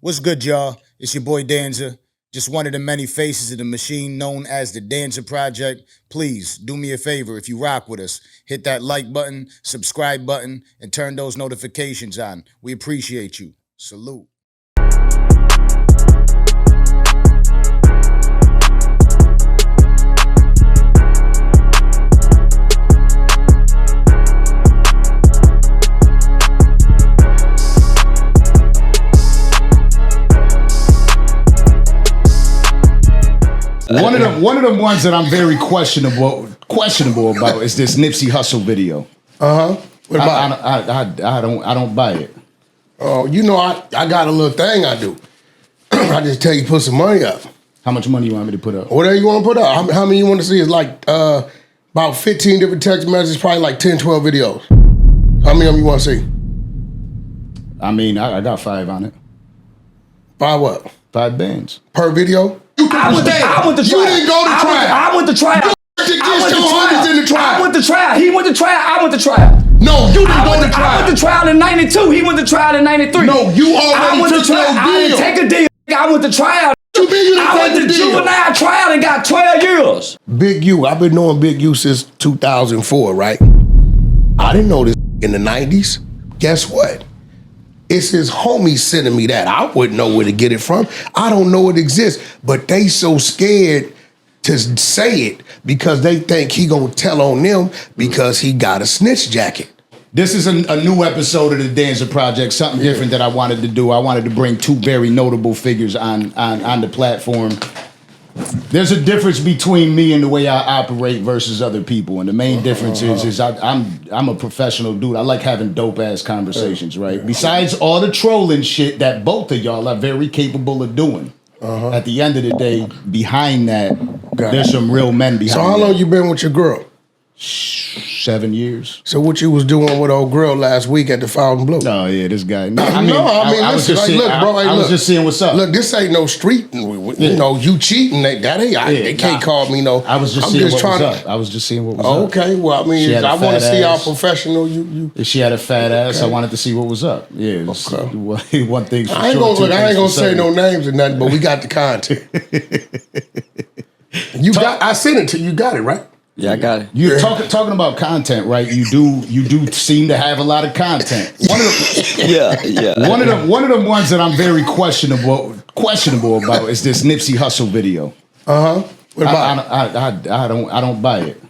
What's good, y'all? It's your boy Danza. Just one of the many faces of the machine known as the Danza Project. Please do me a favor if you rock with us. Hit that like button, subscribe button, and turn those notifications on. We appreciate you. Salute. One of them ones that I'm very questionable about is this Nipsey Hussle video. What about I don't buy it. Oh, you know I got a little thing I do. I just tell you put some money up. How much money you want me to put up? Whatever you want to put up. How many you want to see? Is like about 15 different text messages, probably like 10, 12 videos. How many of them you want to see? I mean, I got 5 on it. 5 what? 5 bands. Per video? I went to trial. You didn't go to trial. I went to trial. I went to trial. He went to trial. I went to trial. No, you didn't go to trial. I went to trial in 92. He went to trial in 93. No, you already took no deal. I didn't take a deal. I went to trial. I went to juvenile trial and got 12 years. Big U. I've been knowing Big U since 2004, right? I didn't know this in the 90s. Guess what? It's his homies sending me that. I wouldn't know where to get it from. I don't know it exists, but they so scared to say it because they think he gonna tell on them because he got a snitch jacket. This is a new episode of the Danza Project, something different that I wanted to do. I wanted to bring 2 very notable figures on the platform. There's a difference between me and the way I operate versus other people, and the main difference is I'm a professional dude. I like having dope ass conversations, right? Besides all the trolling shit that both of y'all are very capable of doing. At the end of the day, behind that, there's some real men behind. So how long you been with your girl? 7 years. So what you was doing with old girl last week at the Fountain Blue? Oh yeah, this guy. I was just seeing what's up. Look, this ain't no street. You know, you cheating. They can't call me no. I was just seeing what was up. I was just seeing what was up. Okay, well, I mean, I want to see how professional you. She had a fat ass. I wanted to see what was up. Yeah. One thing. I ain't gonna say no names or nothing, but we got the content. I sent it to you. You got it right. Yeah, I got it. You're talking about content, right? You do seem to have a lot of content. One of them ones that I'm very questionable about is this Nipsey Hussle video. What about I don't buy it.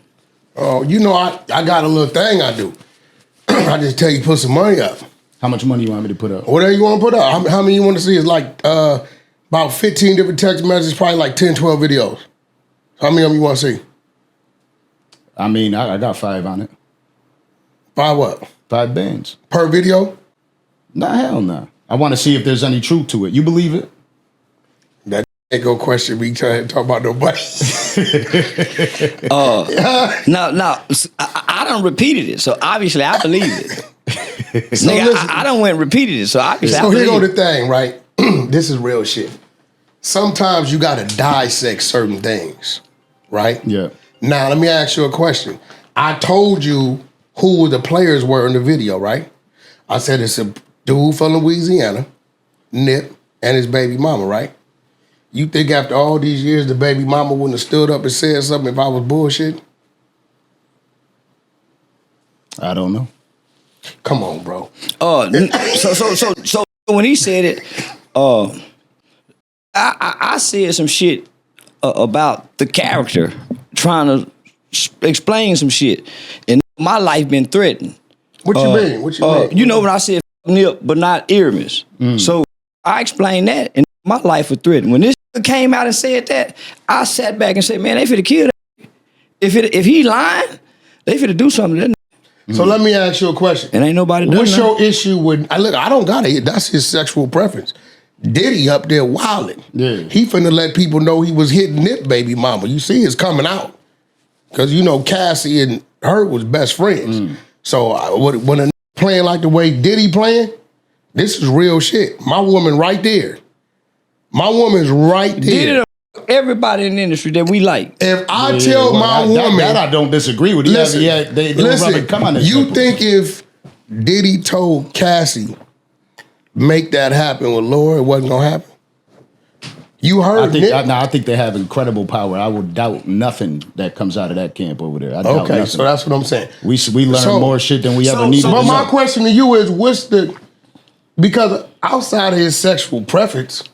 Oh, you know I got a little thing I do. I just tell you put some money up. How much money you want me to put up? Whatever you want to put up. How many you want to see? Is like about 15 different text messages, probably like 10, 12 videos. How many of them you want to see? I mean, I got 5 on it. 5 what? 5 bands. Per video? Nah, hell nah. I want to see if there's any truth to it. You believe it? That ain't go question me trying to talk about nobody. No, I done repeated it, so obviously I believe it. So I done went and repeated it, so obviously I believe it. So here go the thing, right? This is real shit. Sometimes you gotta dissect certain things, right? Yeah. Now, let me ask you a question. I told you who the players were in the video, right? I said it's a dude from Louisiana, Nip, and his baby mama, right? You think after all these years, the baby mama wouldn't have stood up and said something if I was bullshit? I don't know. Come on, bro. So when he said it, I said some shit about the character, trying to explain some shit, and my life been threatened. What you mean? What you mean? You know when I said Nip, but not Earmus. So I explained that, and my life was threatened. When this came out and said that, I sat back and said, "Man, they finna kill that. If he lying, they finna do something to that." So let me ask you a question. And ain't nobody done What's nothing. your issue with? I don't got it. That's his sexual preference. Diddy up there wilding. Yeah. He finna let people know he was hitting Nip baby mama. You see it's coming out. Because you know Cassie and her was best friends. So when a playing like the way Diddy playing, this is real shit. My woman right there. My woman's right there. Diddy everybody in the industry that we like. If I tell my woman... That I don't disagree with. Listen, they listen, come on. You think if Diddy told Cassie, make that happen with Laura, it wasn't gonna happen? You heard I think they have incredible power. I would doubt nothing that comes out of that camp over there. I doubt Okay, nothing. so that's what I'm saying. We learn more shit than we ever needed to But know. my question to you is, because outside of his sexual preference,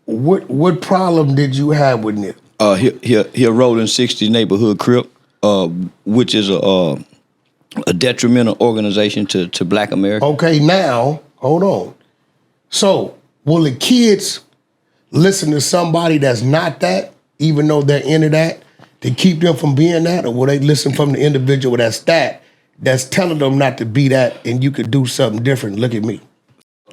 what problem did you have with Nip? He a rolling 60s neighborhood crip, which is a detrimental organization to Black America. Okay, now hold on. So will the kids listen to somebody that's not that, even though they're into that, to keep them from being that, or will they listen from the individual that's telling them not to be that, and you could do something different? Look at me.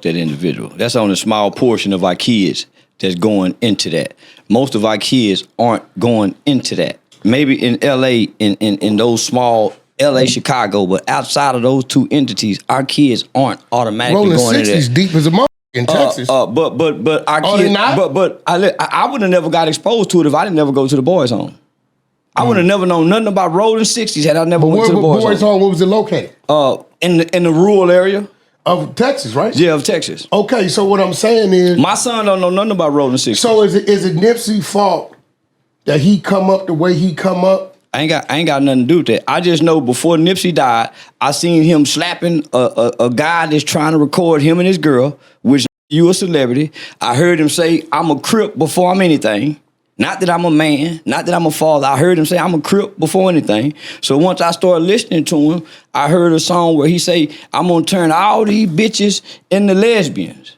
That individual. That's only a small portion of our kids that's going into that. Most of our kids aren't going into that. Maybe in LA, in those small LA, Chicago, but outside of those two entities, our kids aren't automatically Rolling going into that. 60s deep as a mother in Texas. But our kids, but I would have never got exposed to it if I didn't never go to the boys' home. I would have never known nothing about rolling 60s had I never went to the boys' home. Where was it located? In the rural area of Texas, right? Yeah, of Texas. Okay, so what I'm saying is, my son don't know nothing about rolling 60s. So is it Nipsey's fault that he come up the way he come up? I ain't got nothing to do with that. I just know before Nipsey died, I seen him slapping a guy that's trying to record him and his girl, which you a celebrity. I heard him say, I'm a Crip before I'm anything. Not that I'm a man, not that I'm a father. I heard him say, I'm a Crip before anything. So once I started listening to him, I heard a song where he say, I'm gonna turn all these bitches into lesbians.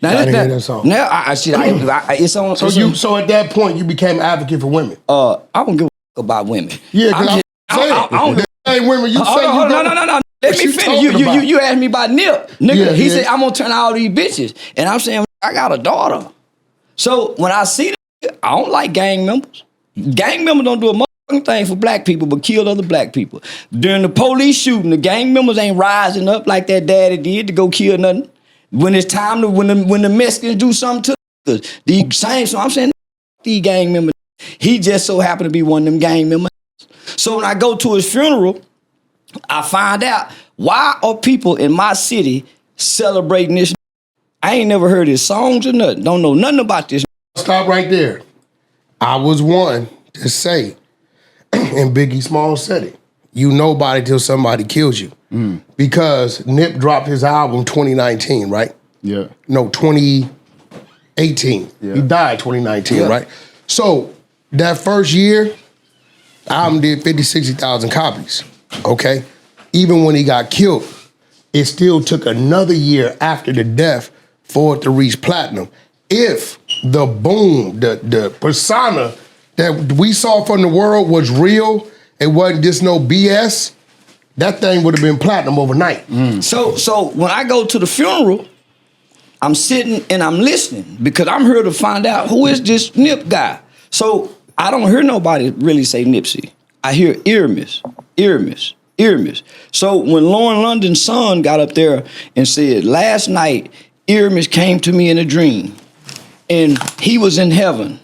Now, I didn't hear that song. Now it's on. So at that point, you became an advocate for women. I don't give a fuck about women. Yeah, because I don't. Same women you say you no. Let me finish. You asked me about Nip, nigga. Yeah, he said I'm gonna turn all these bitches, and I'm saying I got a daughter. So when I see that, I don't like gang members. Gang members don't do a motherfucking thing for black people, but kill other black people. During the police shooting, the gang members ain't rising up like that daddy did to go kill nothing. When it's time to when the Mexicans do something to us, the same. So I'm saying these gang members. He just so happened to be one of them gang members. So when I go to his funeral, I find out why are people in my city celebrating this. I ain't never heard his songs or nothing. Don't know nothing about this. Stop right there. I was one to say, and Biggie Smalls said it, you nobody till somebody kills you. Because Nip dropped his album 2019, right? Yeah. No, 2018. Yeah. He died 2019, right? So that first year, the album did 50, 60,000 copies, okay? Even when he got killed, it still took another year after the death for it to reach platinum. If the boom, the persona that we saw from the world was real, it wasn't just no BS, that thing would have been platinum overnight. So when I go to the funeral, I'm sitting and I'm listening because I'm here to find out who is this Nip guy. So I don't hear nobody really say Nipsey. I hear Earmiss. So when Lauren London's son got up there and said, last night, Earmiss came to me in a dream and he was in heaven.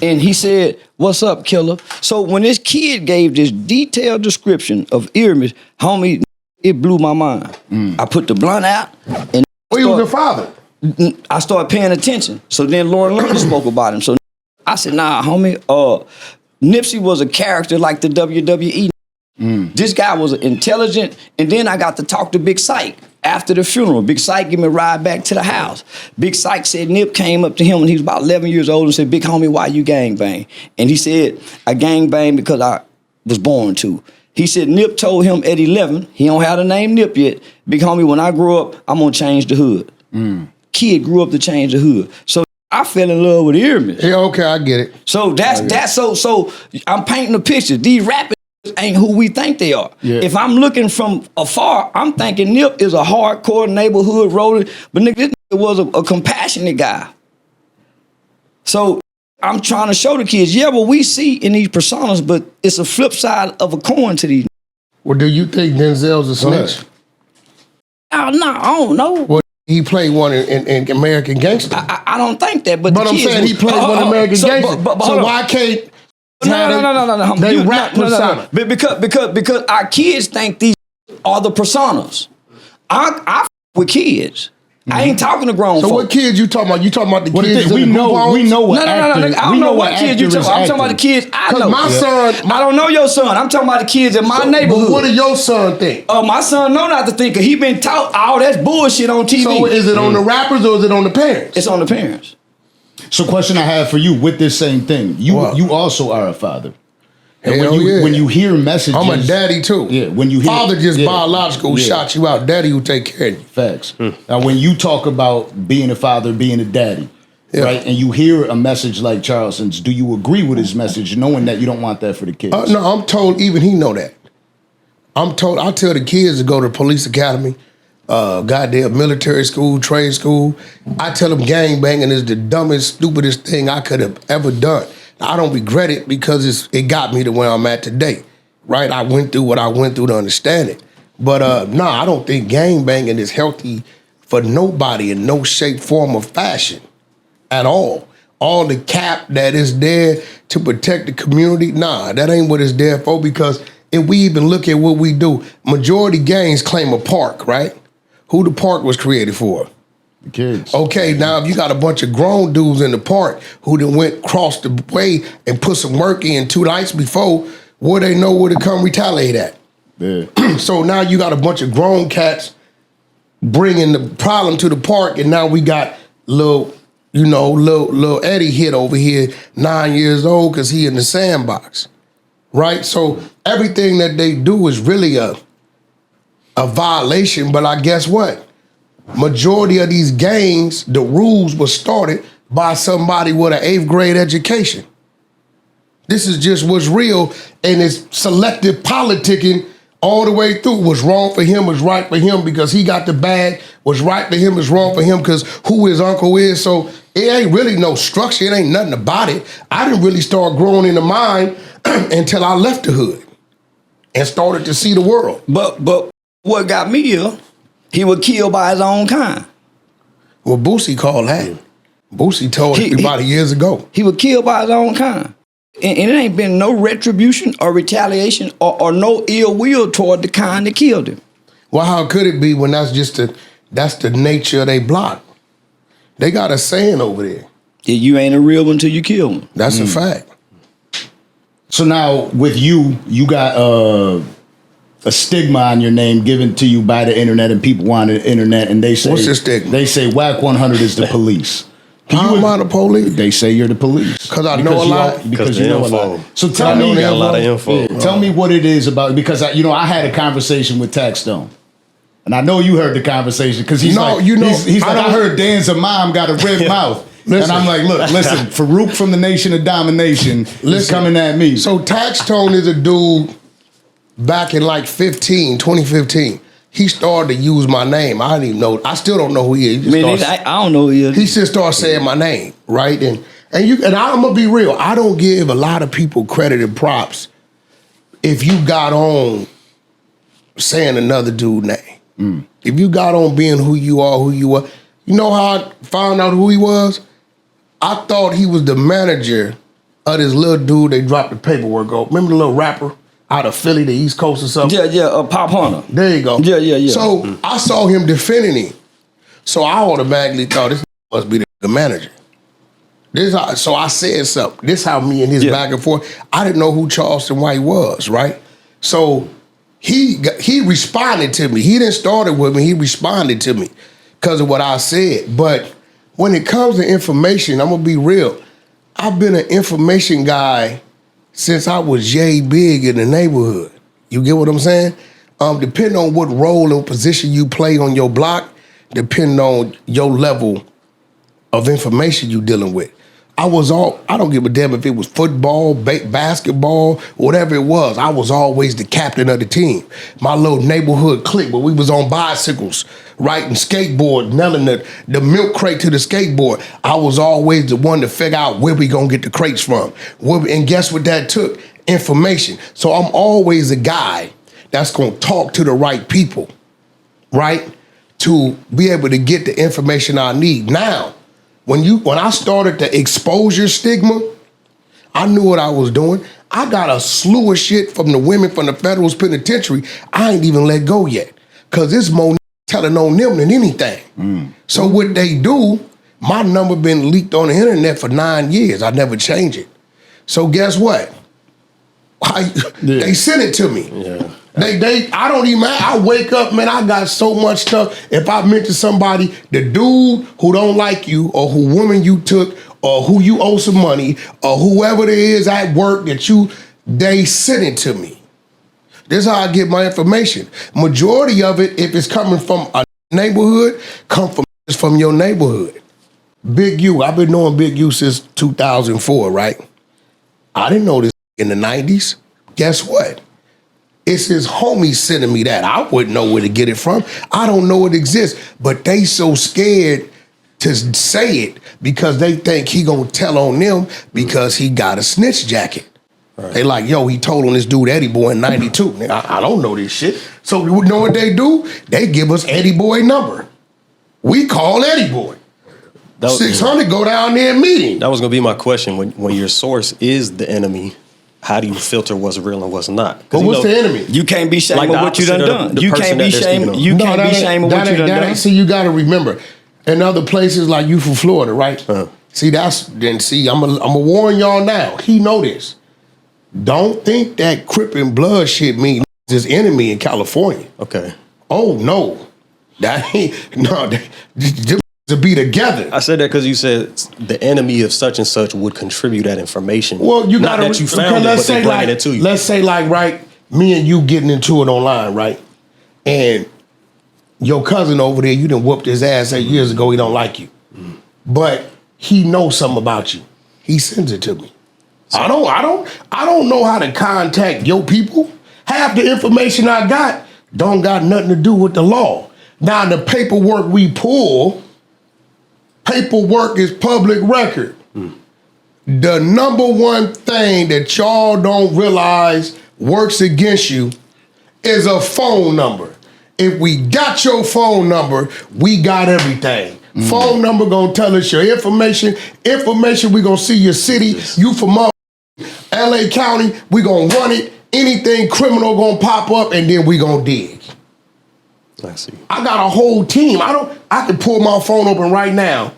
And he said, what's up, killer? So when this kid gave this detailed description of Earmiss, homie, it blew my mind. I put the blunt out and he was your father. I started paying attention. So then Lauren London spoke about him. So I said, nah, homie, Nipsey was a character like the WWE. This guy was intelligent. And then I got to talk to Big Syke after the funeral. Big Syke gave me a ride back to the house. Big Syke said Nip came up to him when he was about 11 years old and said, big homie, why you gangbang? And he said, I gangbang because I was born to. He said Nip told him at 11, he don't have the name Nip yet, big homie, when I grow up, I'm gonna change the hood. Kid grew up to change the hood. So I fell in love with Earmiss. Yeah, okay, I get it. So that's so I'm painting a picture. These rappers ain't who we think they are. Yeah. If I'm looking from afar, I'm thinking Nip is a hardcore neighborhood rolling, but nigga, this nigga was a compassionate guy. So I'm trying to show the kids, yeah, what we see in these personas, but it's a flip side of a coin to these. Well, do you think Denzel's a snitch? Oh, no, I don't know. Well, he played one in American Gangster. I don't think that, but I'm saying he played one in American Gangster. So why can't No. They rap persona. Because our kids think these are the personas. I with kids. I ain't talking to grown So folk. what kids you talking about? You talking about the What the kids thing- in the group homes? we know what No, actors, I don't know what kids you talking about. I'm talking about the kids I know. my son, I don't know your son. I'm talking about the kids in my neighborhood. But what do your son think? My son know not to think, cause he been taught all that bullshit on TV. So is it on the rappers or is it on the parents? It's on the parents. So question I have for you with this same thing. What? You also are a father. And Hell when you yeah. when you hear messages, I'm a daddy too. Yeah, when you hear father just yeah, biological yeah. shot you out. Daddy will take care of you. Facts. Now, when you talk about being a father, being a daddy, Yeah. right, and you hear a message like Charleston's, do you agree with his message, knowing that you don't want that for the kids? No, I'm told even he know that. I tell the kids to go to police academy, goddamn military school, trade school. I tell them gang banging is the dumbest, stupidest thing I could have ever done. I don't regret it because it got me to where I'm at today, right? I went through what I went through to understand it. But I don't think gang banging is healthy for nobody in no shape, form, or fashion at all. All the cap that is there to protect the community, that ain't what it's there for, because if we even look at what we do, majority gangs claim a park, right? Who the park was created for? The kids. Okay, now if you got a bunch of grown dudes in the park who done went across the way and put some work in 2 nights before, where they know where to come retaliate at. Yeah. So now you got a bunch of grown cats bringing the problem to the park, and now we got little Eddie hit over here, 9 years old, because he in the sandbox, right? So everything that they do is really a violation, but I guess what? Majority of these gangs, the rules were started by somebody with an 8th grade education. This is just what's real, and it's selective politicking all the way through. What's wrong for him was right for him because he got the bag. What's right for him is wrong for him because who his uncle is. So it ain't really no structure. It ain't nothing about it. I didn't really start growing in the mind until I left the hood and started to see the world. But what got me here, he was killed by his own kind. Well, Boosie called that. Boosie told everybody years ago. He was killed by his own kind. And it ain't been no retribution or retaliation or no ill will toward the kind that killed him. Well, how could it be when that's the nature of their block? They got a saying over there. Yeah, you ain't a real one till you kill him. That's a fact. So now with you got a stigma on your name given to you by the internet, and people want the internet, and they say, What's the stigma? They say Wack 100 is the police. How am I the police? They say you're the police. Because I know a lot? Because the you know a info. lot. So tell me, got a lot of info. Yeah, tell me what it is about, because I had a conversation with Taxstone. And I know you heard the conversation, because he's like, I heard Danza mom got a red mouth. Listen. And I'm like, look, listen, Farouk from the Nation of Domination is coming at me. So Taxstone is a dude back in like 2015. He started to use my name. I didn't even know. I still don't know who he is. I don't know who he is. He just started saying my name, right? And I'm gonna be real. I don't give a lot of people credit and props if you got on saying another dude's name. If you got on being who you are. You know how I found out who he was? I thought he was the manager of this little dude they dropped the paperwork on. Remember the little rapper out of Philly, the East Coast or something? Pop Hunter. There you go. Yeah. So I saw him defending him. So I automatically thought this must be the manager. So I said something. This how me and his back and forth. I didn't know who Charleston White was, right? So he responded to me. He didn't start it with me. He responded to me because of what I said. But when it comes to information, I'm gonna be real. I've been an information guy since I was yay big in the neighborhood. You get what I'm saying? Depending on what role and position you play on your block, depending on your level of information you dealing with. I don't give a damn if it was football, basketball, whatever it was. I was always the captain of the team. My little neighborhood clique where we was on bicycles, riding skateboard, nailing the milk crate to the skateboard. I was always the one to figure out where we gonna get the crates from. And guess what that took? Information. So I'm always a guy that's gonna talk to the right people, right? To be able to get the information I need. Now, when I started the exposure stigma, I knew what I was doing. I got a slew of shit from the women from the federal penitentiary. I ain't even let go yet. Cause there's more telling on them than anything. So what they do, my number been leaked on the internet for 9 years. I never change it. So guess what? They sent it to me. Yeah. I don't even, I wake up, man, I got so much stuff. If I mention somebody, the dude who don't like you or who woman you took or who you owe some money or whoever it is at work that they sent it to me. This is how I get my information. Majority of it, if it's coming from a neighborhood, come from your neighborhood. Big U, I've been knowing Big U since 2004, right? I didn't know this in the 90s. Guess what? It's his homies sending me that. I wouldn't know where to get it from. I don't know it exists, but they so scared to say it because they think he gonna tell on them because he got a snitch jacket. Right. They like, yo, he told on this dude Eddie Boy in 92. I don't know this shit. So you know what they do? They give us Eddie Boy number. We call Eddie Boy. 600 go down there and meet him. That was gonna be my question. When your source is the enemy, how do you filter what's real and what's not? But what's the enemy? You can't be shaming Like what you done. You can't be shaming. You can't be shaming what you done. See, you got to remember, in other places like you from Florida, right? See, I'm gonna warn y'all now. He know this. Don't think that Crip and Blood shit means his enemy in California. Okay. Oh no, that ain't no. To be together. I said that because you said the enemy of such and such would contribute that information. Well, you got not that you found it, but they bringing it to you. Let's say, like, right, me and you getting into it online, right, and your cousin over there, you done whooped his ass 8 years ago. He don't like you, but he knows something about you. He sends it to me. I don't know how to contact your people. Half the information I got don't got nothing to do with the law. Now the paperwork we pull. Paperwork is public record. The number one thing that y'all don't realize works against you is a phone number. If we got your phone number, we got everything. Phone number gonna tell us your information. We gonna see your city. You from up LA County, we gonna run it. Anything criminal gonna pop up and then we gonna dig. I see. I got a whole team. I can pull my phone open right now.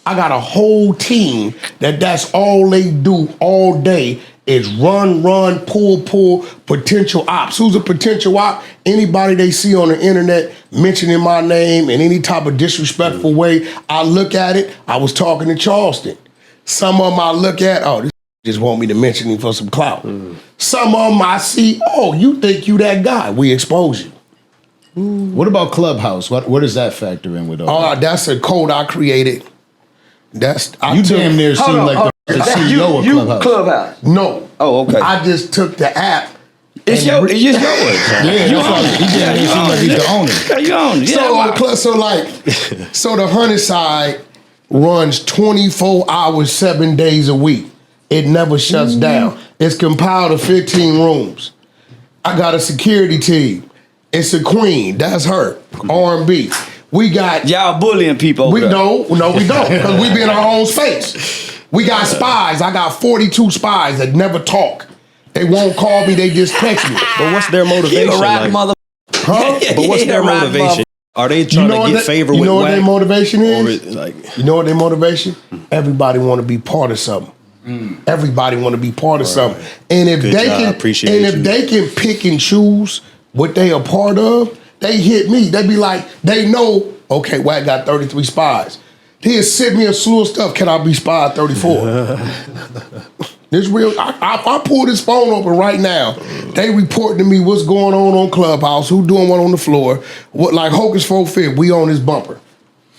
I got a whole team that's all they do all day is run, pull, potential ops. Who's a potential op? Anybody they see on the internet mentioning my name in any type of disrespectful way, I look at it. I was talking to Charleston. Some of them I look at, oh, this just want me to mention him for some clout. Some of them I see, oh, you think you that guy. We expose you. What about Clubhouse? What does that factor in with all that? That's a code I created. You damn near seem like the CEO of Clubhouse. No. Oh, okay. I just took the app. It's yours. Yeah, that's right. He damn near seem like he's the owner. You own it. So the Honey side runs 24 hours, 7 days a week. It never shuts down. It's compiled of 15 rooms. I got a security team. It's a queen. That's her. R&B. We got y'all bullying people. No, we don't, because we be in our own space. We got spies. I got 42 spies that never talk. They won't call me. They just text me. But what's their motivation? Huh? But what's their motivation? Are they trying to get favor with Wack? You know what their motivation is? You know what their motivation? Everybody want to be part of something. Everybody want to be part of something. And if they can pick and choose what they are part of, they hit me. They be like, they know, okay, Wack got 33 spies. He'll send me a slew of stuff. Can I be spy 34? This real. I pull this phone open right now. They report to me what's going on Clubhouse, who doing what on the floor. What, like Hocus 4/5, we on this bumper.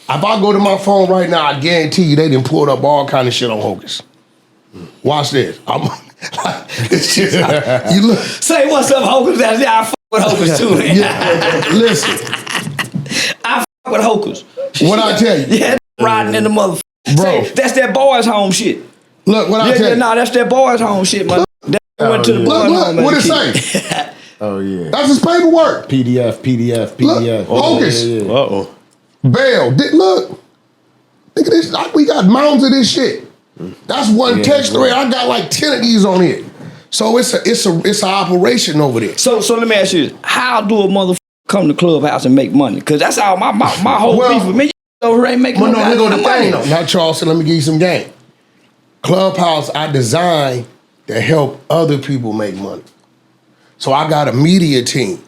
If I go to my phone right now, I guarantee you they done pulled up all kind of shit on Hocus. Watch this. It's just, you look. Say what's up, Hocus. I fuck with Hocus too. Listen. I fuck with Hocus. What I tell you? Yeah, riding in the motherfucker. Bro. Say, that's that boys home shit. Look, what I tell you? No, that's that boys home shit, man. Went to the boys home. Look, what it say? Oh, yeah. That's his paperwork. PDF. Look, Hocus. Uh-oh. Bail. Look. Look at this. We got mounds of this shit. That's one text thread. I got like 10 of these on it. So it's an operation over there. So let me ask you this. How do a motherfucker come to Clubhouse and make money. Cause that's all my whole beef with me. You over here ain't making Well, no no, here go the money. thing though. Now, Charleston, let me give you some game. Clubhouse, I designed to help other people make money. So I got a media team,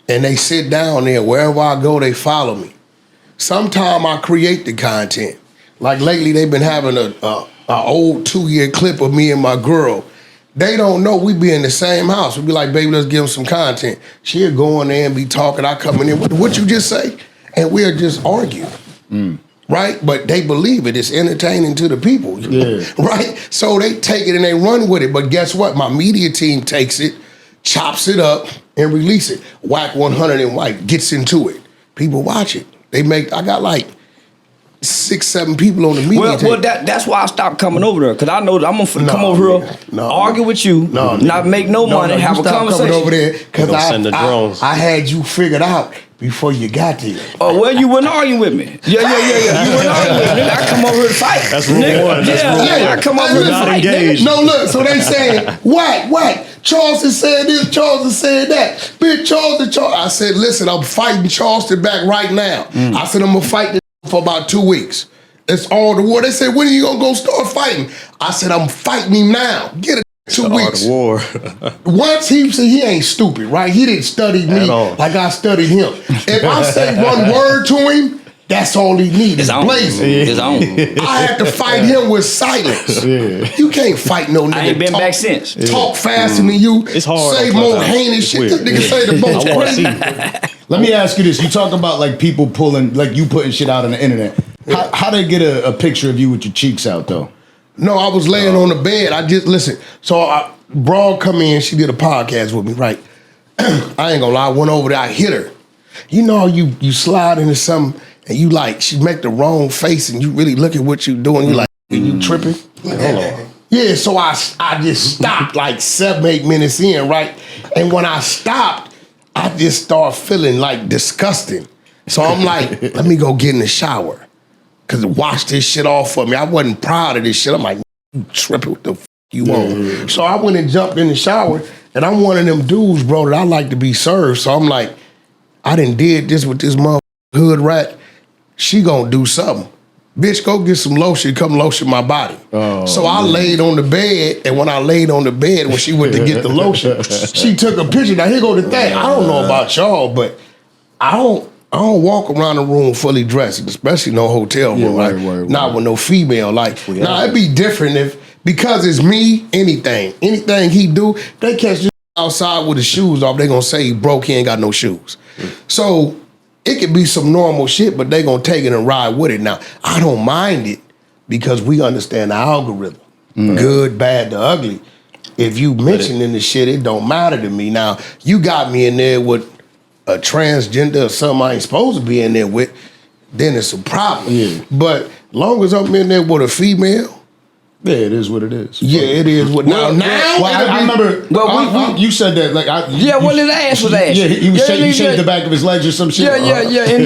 and they sit down there. Wherever I go, they follow me. Sometime I create the content. Like lately, they've been having a old 2-year clip of me and my girl. They don't know we be in the same house. We be like, baby, let's give them some content. She'll go in there and be talking. I come in there, what you just say? And we'll just argue. Right? But they believe it. It's entertaining to the people. Yeah. Right? So they take it and they run with it. But guess what? My media team takes it, chops it up, and release it. Wack 100 and White gets into it. People watch it. I got like 6-7 people on the media team. Well, that's why I stopped coming over there. Cause I know that I'm gonna come over here, argue with you, not make no money, have a conversation. Coming over there because I I had you figured out before you got there. Oh, well, you wouldn't argue with me. Yeah. You wouldn't argue with me. I come over here to fight. That's rule one. I come over here to fight. Engaged. No, look, so they saying, Wack, Charleston said this, Charleston said that. Bitch, Charleston. I said, listen, I'm fighting Charleston back right now. I said, I'm going to fight this for about 2 weeks. It's all the war. They said, when are you going to go start fighting? I said, I'm fighting him now. Get it. 2 weeks. War. Once he said he ain't stupid, right? He didn't study me like I studied him. If I say one word to him, that's all he needs. It's blazing. It's on. I had to fight him with silence. You can't fight no nigga. I ain't been back since. Talk faster than you. It's hard. Say more heinous shit. This nigga say the most crazy. Let me ask you this. You talk about like people pulling, like you putting shit out on the internet. How they get a picture of you with your cheeks out though? No, I was laying on the bed. I just, listen. So Broad come in. She did a podcast with me, right? I ain't gonna lie. I went over there. I hit her. You know, you slide into something and you like, she make the wrong face and you really look at what you doing. You like, you tripping? Hold on. Yeah, so I just stopped like 7-8 minutes in, right? And when I stopped, I just started feeling like disgusting. So I'm like, let me go get in the shower. Cause wash this shit off for me. I wasn't proud of this shit. I'm like, you tripping, what the f you want? So I went and jumped in the shower, and I'm one of them dudes, bro, that I like to be served. So I'm like, I done did this with this motherfucking hood rat. She gonna do something. Bitch, go get some lotion, come lotion my body. So I laid on the bed, and when I laid on the bed, when she went to get the lotion, she took a picture. Now here go the thing. I don't know about y'all, but I don't walk around the room fully dressed, especially no hotel room. Right. Not with no female. Like, now it'd be different because it's me, anything he do, they catch this outside with his shoes off, they gonna say he broke, he ain't got no shoes. So it could be some normal shit, but they gonna take it and ride with it. Now, I don't mind it because we understand the algorithm. Good, bad, the ugly. If you mentioning the shit, it don't matter to me. Now, you got me in there with a transgender or something I ain't supposed to be in there with, then it's a problem. Yeah. But long as I'm in there with a female, yeah, it is what it is. Yeah, it is what now. I remember. Well, you said that like well, his ass was ass. Yeah, he shaved the back of his legs or some shit. Yeah. And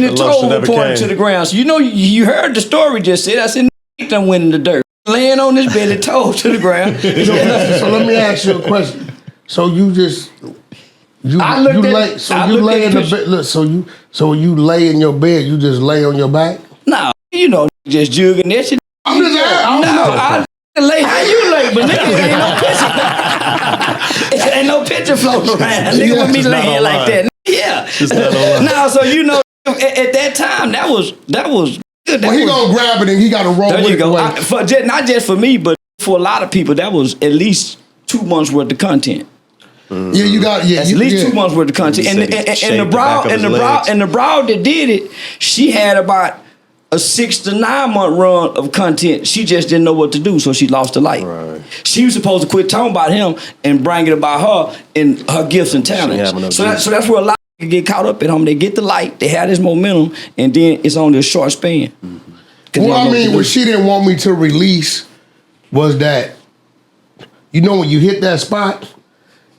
the toe reported to the ground. So you heard the story just said. I said, done went in the dirt, laying on this bed, and toe to the ground. So let me ask you a question. So you just. You lay in the bed. Look, so you lay in your bed. You just lay on your back. No, just jugging that shit. I'm just I lay how you lay, but nigga, ain't no picture floating around. Nigga with me laying like that. Yeah. No, so at that time that was good. Well, he gonna grab it and he got to roll with it. There you go. Not just for me, but for a lot of people, that was at least 2 months worth of content. Yeah, you got at least 2 months worth of content. And the broad that did it, she had about a 6 to 9 month run of content. She just didn't know what to do, so she lost the light. Right. She was supposed to quit talking about him and bring it about her and her gifts and talents. So that's where a lot of people get caught up at home. They get the light, they have this momentum, and then it's on this short span. Well, I mean, what she didn't want me to release was that, when you hit that spot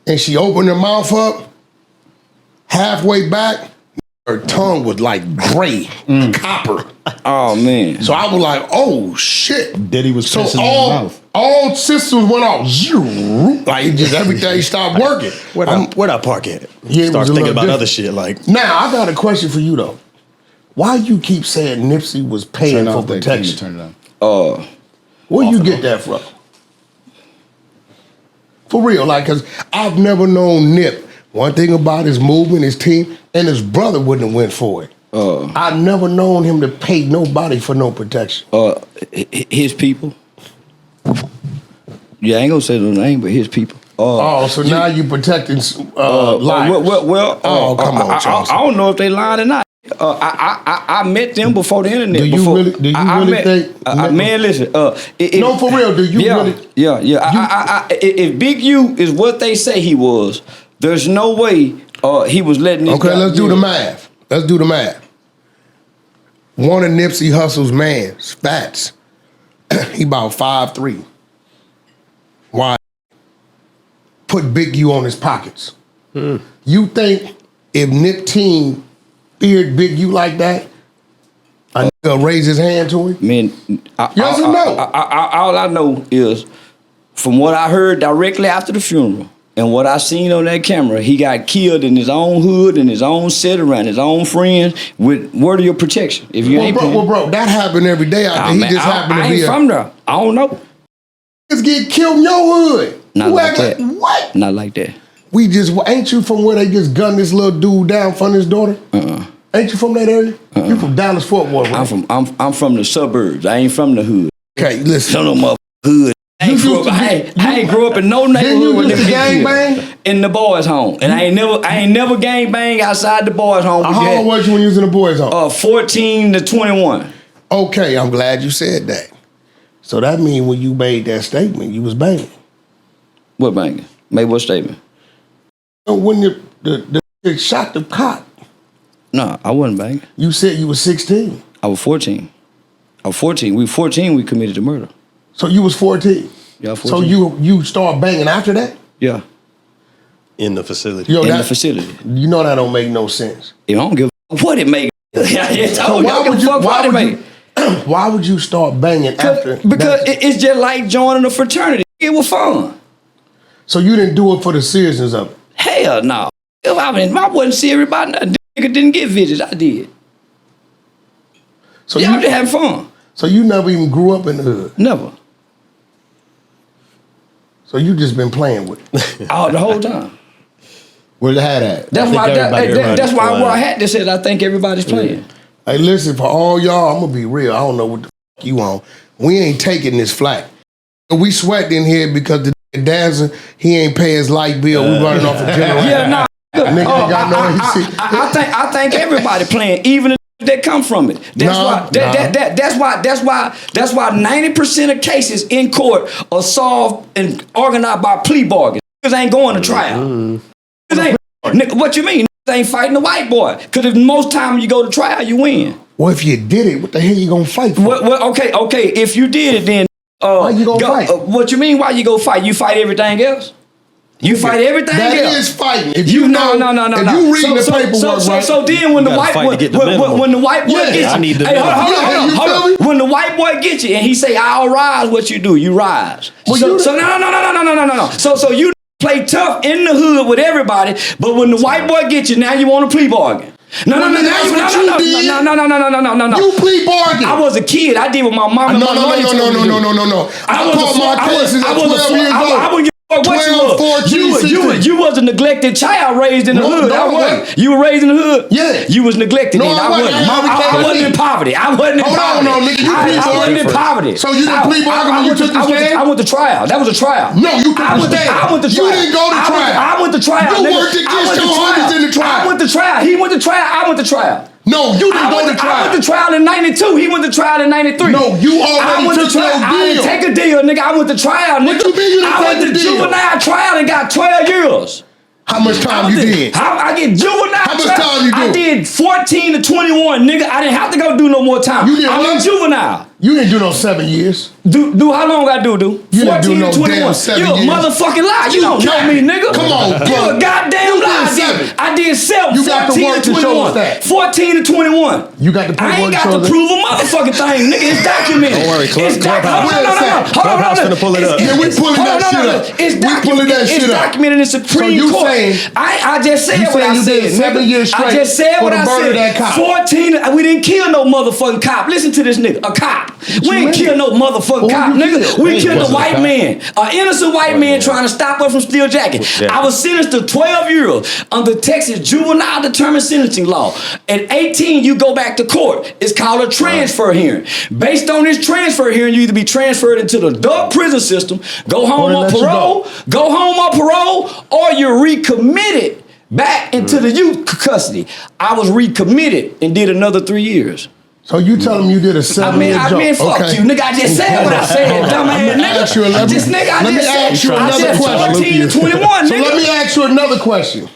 and she opened her mouth up, halfway back, her tongue was like gray, copper. Oh, man. So I was like, oh, shit. Diddy was pissing in her mouth. all systems went off. Like just everything stopped working. Where'd I park at? Yeah, Start thinking about other shit like. Now I got a question for you though. Why you keep saying Nipsey was paying for protection? Turn it on. Where you get that from? For real, like, cause I've never known Nip. One thing about his movement, his team, and his brother wouldn't have went for it. I've never known him to pay nobody for no protection. His people. Yeah, I ain't gonna say no name, but his people. So now you protecting lives. Well, come on, Charleston. I don't know if they lying or not. I met them before the internet. Do you really think? Man, listen. No, for real. Do you really? Yeah. If Big U is what they say he was, there's no way he was letting. Okay, let's do the math. Let's do the math. One of Nipsey Hussle's man, Spats, he about 5'3". Why? Put Big U on his pockets. You think if Nip Team feared Big U like that, a nigga raise his hand to him? Man, yes or no? All I know is from what I heard directly after the funeral and what I seen on that camera, he got killed in his own hood, in his own city, around his own friends, with word of your protection. If you ain't bro, that happened every day out there. He just happened to be from there. I don't know. Niggas get killed in your hood. Not like that. What? Not like that. We just, ain't you from where they just gunned this little dude down in front of his daughter? Ain't you from that area? You from Dallas Fort Worth, right? I'm from the suburbs. I ain't from the hood. Okay, listen. Some of them hood. I ain't grew up in no neighborhood with them gang bang in the boys' home, and I ain't never gang bang outside the boys' home. How old was you when you was in the boys' home? 14 to 21. Okay, I'm glad you said that. So that means when you made that statement, you was banging. What banging? Made what statement? When the shot the cop. No, I wasn't banging. You said you was 16. I was 14. I was 14. We were 14. We committed the murder. So you was 14. Yeah, 14. So you start banging after that? Yeah. In the facility. In the facility. You know that don't make no sense. I don't give a what it make. So why would you start banging after? Because it's just like joining a fraternity. It was fun. So you didn't do it for the seriousness of it? Hell no. I wasn't serious about nothing. Nigga didn't get visits. I did. So you just having fun. So you never even grew up in the hood? Never. So you just been playing with it? Oh, the whole time. Where the hat at? That's why I wore a hat that said I think everybody's playing. Hey, listen, for all y'all, I'm gonna be real. I don't know what the fuck you on. We ain't taking this flack. We sweat in here because the Danza, he ain't pay his light bill. We running off a general. Yeah, nah. Nigga ain't got no AC. I think everybody playing, even the that come from it. That's why 90% of cases in court are solved and organized by plea bargains. Niggas ain't going to trial. What you mean? Niggas ain't fighting the white boy. Because if most time you go to trial, you win. Well, if you did it, what the hell you gonna fight for? Okay. If you did it, then why you gonna fight? What you mean? Why you go fight? You fight everything else. You fight everything else. That is fighting. If no. If you read the paperwork, right? So then when the white boy gets you, hold on. When the white boy gets you and he say, "I'll rise," what you do? You rise. No. So you play tough in the hood with everybody, but when the white boy gets you, now you want a plea bargain. No. You plea bargain. I was a kid. I did what my mom and my lawyer told me to do. No. I caught my cases at 12 years old. You was a neglected child raised in the hood. I wasn't. You were raised in the hood? Yeah. You was neglected. No, I wasn't. I wasn't in poverty. I wasn't in poverty. So you didn't plea bargain when you took the stand? I went to trial. That was a trial. No, you took the stand. I went to trial. You didn't go to trial. I went to trial. You worked against your homies in the trial. I went to trial. He went to trial. I went to trial. No, you didn't go to trial. I went to trial in 92. He went to trial in 93. No, you already took your deal. I didn't take a deal, nigga. I went to trial, nigga. What you mean you didn't take a deal? I went to juvenile trial and got 12 years. How much time you did? I get juvenile. How much time you do? I did 14 to 21, nigga. I didn't have to go do no more time. You did I'm in juvenile. You didn't do no 7 years. Do how long I do? You didn't do 14 no to 21. damn 7 You a years. motherfucking lie. You don't know cat. me, nigga. Come on, bro. You a goddamn You did lie. 7. I did 7. You got the 14 work to to show 21. us that. 14 to 21. You got the I ain't paperwork got to show to that? prove a motherfucking thing, nigga. It's documented. Don't worry, It's Clubhouse. Clubhouse finna pull it up. Yeah, we pulling that shit up. It's We pulling that shit It's up. documented in Supreme So you Court. saying- I just said you what I saying you said. did 7 nigga. years I straight just said for what the I murder of said. that cop. 14. We didn't kill no motherfucking cop. Listen to this nigga. A cop. We you ain't mean? kill no motherfucking Who cop, you nigga. killed? We killed a wasn't a white cop. man, an innocent white man trying to stop us from steel jacking. Yeah. I was sentenced to 12 years under Texas juvenile determined sentencing law. At 18, you go back to court. It's called a transfer hearing. Based on this transfer hearing, you either be transferred into the adult prison system, go home they on let you go home on parole, or you're recommitted back into the youth custody. I was recommitted and did another 3 years. So you tell them you did a 7 year I jump. mean, fuck okay. you, nigga. I just said what I said, dumbass Let me ask you nigga. another- This nigga, I let me just ask you said, I another said question. 14 to 21, So nigga. let me ask you another question.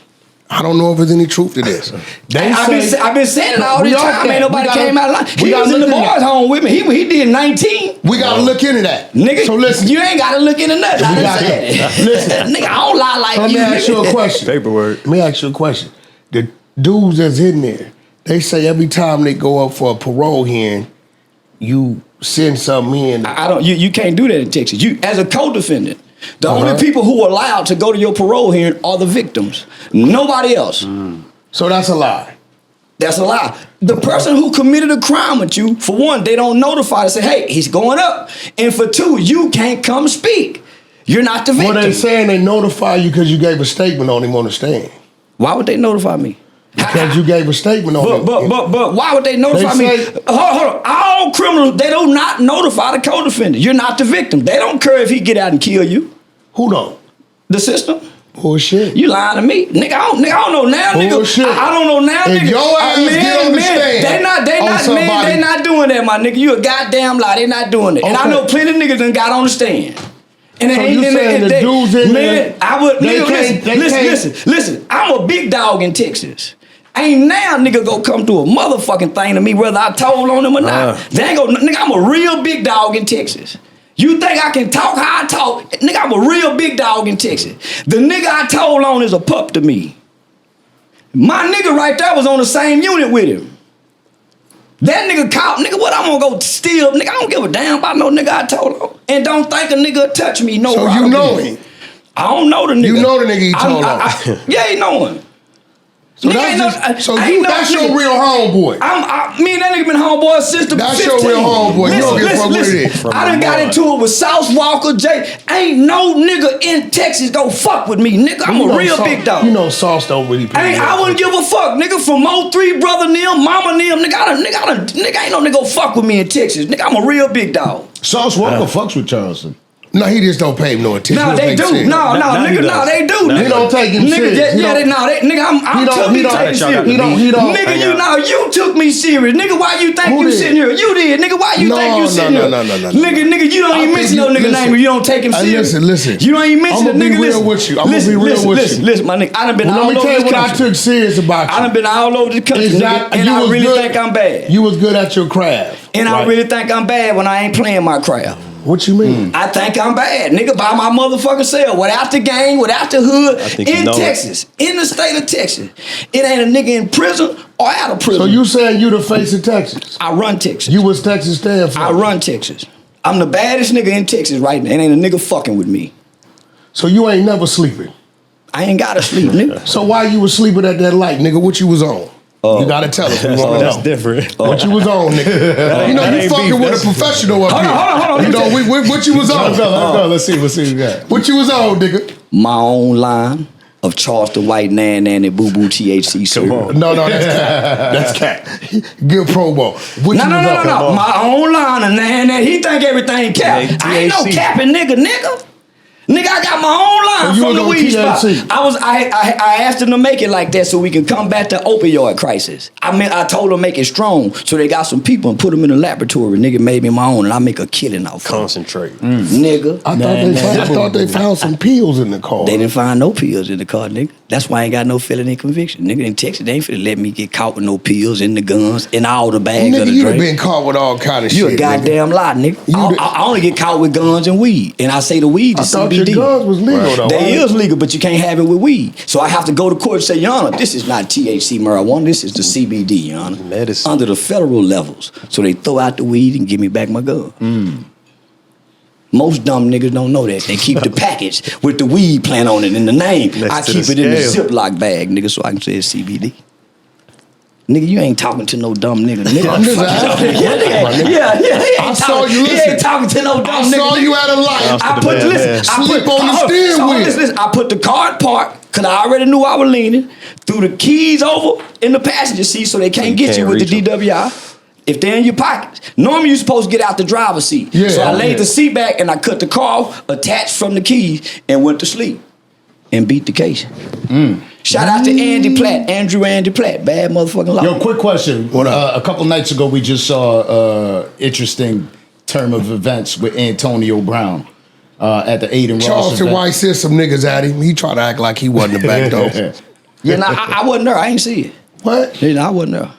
I don't know if there's any truth to this. They I've been saying it all We this off time. that. Ain't nobody We gotta- came out line. we He gotta was in the look into boys' that. home with me. He did 19. we gotta look into that. Nigga, So listen. you ain't gotta look into nothing. I We done got said it. that. Listen. Nigga, I don't lie like So let you. me ask you a nigga. question. Paperwork. Let me ask you a question. The dudes that's in there, they say every time they go up for a parole hearing, you send something in. I don't. You can't do that in Texas. You as a co-defendant, the only people who are allowed to go to your parole hearing are the victims. Nobody else. So that's a lie. That's a lie. The person who committed a crime with you, for one, they don't notify to say, hey, he's going up. And for two, you can't come speak. You're not the victim. Well, they saying they notify you because you gave a statement on him on the stand. Why would they notify me? Because you gave a statement on him. But why would they notify They me? say- Hold on. All criminals, they do not notify the co-defendant. You're not the victim. They don't care if he get out and kill you. Who don't? The system. Bullshit. You lying to me, nigga? I don't know now, nigga. Bullshit. I don't know now, If nigga. your ass get on the stand They on not, man, somebody- they not doing that, my nigga. You a goddamn lie. They not doing it. And I Okay. know plenty of niggas done got on the stand. And So they you ain't saying the dudes in man, there, I would, they nigga, can't- they listen, can't- listen. I'm a big dog in Texas. Ain't now nigga go come do a motherfucking thing to me whether I told on them or not. They ain't go, nigga, I'm a real big dog in Texas. You think I can talk how I talk? Nigga, I'm a real big dog in Texas. The nigga I told on is a pup to me. My nigga right there was on the same unit with him. That nigga caught, nigga, what I'm gonna go steal? Nigga, I don't give a damn about no nigga I told on. And don't think a nigga touch me no So rock you know again. him. I don't know the nigga. You know the nigga you told on. Yeah, he know him. So Nigga that's ain't just, so ain't you, no that's nigga. your real homeboy. Me and that nigga been homeboys since the That's 15. your real homeboy. You don't give a fuck what it is. I done got into it with South Walker, Jay. Ain't no nigga in Texas go fuck with me, nigga. I'm You a know real Sauce- big dog. You know Sauce don't really play. I wouldn't give a fuck, nigga. From 03, brother Neil, mama Neil, nigga, ain't no nigga go fuck with me in Texas. Nigga, I'm a real big dog. Sauce Walka fucks with Charleston. No, he just don't pay him no attention. No, He don't they take do. him serious. No, Now he nigga, does. no, they do. Now Nigga. he don't take him Nigga, serious. yeah, He don't- nigga, I'm He don't- took he me don't- taking he serious. don't- Nigga, hang you out. know, you took me serious. Nigga, why you think Who you did? sitting here? You did. Nigga, why you No, think you no, sitting no, here? no, no, no, no. Nigga, you don't I even think mention you- no nigga listen. name, you don't take him serious. Listen. You don't even mention I'ma the be nigga. real Listen. with you. I'ma Listen, be real listen, with listen, you. listen, my nigga. I done been Well, all let me over tell you this what I country. took serious about you. I done been all over the country, It's nigga, not- and you I was really good- think I'm bad. You was good at your craft. And I Right. really think I'm bad when I ain't playing my craft. What you mean? I think I'm bad, nigga, by my motherfucking self. Without the gang, without the hood, think you in know it. Texas, in the state of Texas. It ain't a nigga in prison or out of prison. So you saying you the face of Texas? I run Texas. You was Texas stand for? I run Texas. I'm the baddest nigga in Texas right now. And ain't a nigga fucking with me. So you ain't never sleeping. I ain't gotta sleep, nigga. So why you was sleeping at that light, nigga? What you was on? You gotta tell us. We wanna That's know. different. What you was on, nigga? You know that you ain't fucking beef. with a That's- professional up Hold here. on, hold on. You know what you was on? Let's go. Let's see what we got. What you was on, nigga? My own line of Charleston White, Nan Nan, and Boo Boo THC cereal. No, that's cat. That's cat. Good promo. What No, you was on? no. My own line of Nan Nan. He think everything cap. Yeah, I ain't no THC. capping nigga. Nigga, I got my own line So you from the was on weed spot. THC. I asked them to make it like that so we can combat the opioid crisis. I told them make it strong so they got some people and put them in the laboratory. Nigga made me my own and I make a killing off of it. Concentrate. Nigga. I thought they found some pills in the car. They didn't find no pills in the car, nigga. That's why I ain't got no felony conviction. Nigga in Texas, they ain't finna let me get caught with no pills in the guns, in all the bags of Nigga, the you done drink. been caught with all kind of shit. You a goddamn lie, nigga. I only get caught with guns and weed. And I say the weed I is thought CBD. your guns was legal though. They is legal, but you can't have it with weed. So I have to go to court and say, Your Honor, this is not THC marijuana, this is the CBD, Your Honor. Medicine. Under the federal levels. So they throw out the weed and give me back my gun. Most dumb niggas don't know that. They keep the package with the weed plant on it in the name. Next I to keep the it in the scale. Ziploc bag, nigga, so I can say it's CBD. Nigga, you ain't talking to no dumb nigga. I'm just asking. I saw you He listen. ain't talking to no dumb I nigga. saw you at a light. I put Slip on the steering wheel. Listen, I put the car in park because I already knew I was leaning. Threw the keys over in the passenger seat so they can't get you with the reach 'em. DWI. If they're in your pockets. Normally you're supposed to get out the driver's seat. Yeah, So I laid yeah. the seat back and I cut the car off, attached from the keys, and went to sleep. And beat the case. Shout out to Andy Platt, Andrew Andy Platt. Bad motherfucking law. Yo, quick question. What up? A couple nights ago, we just saw interesting term of events with Antonio Brown at the Aiden Ross Charleston event. White sent some niggas at him. He tried to act like he wasn't the back door. Yeah, nah, I wasn't there. I ain't see it. What? You know, I wasn't there.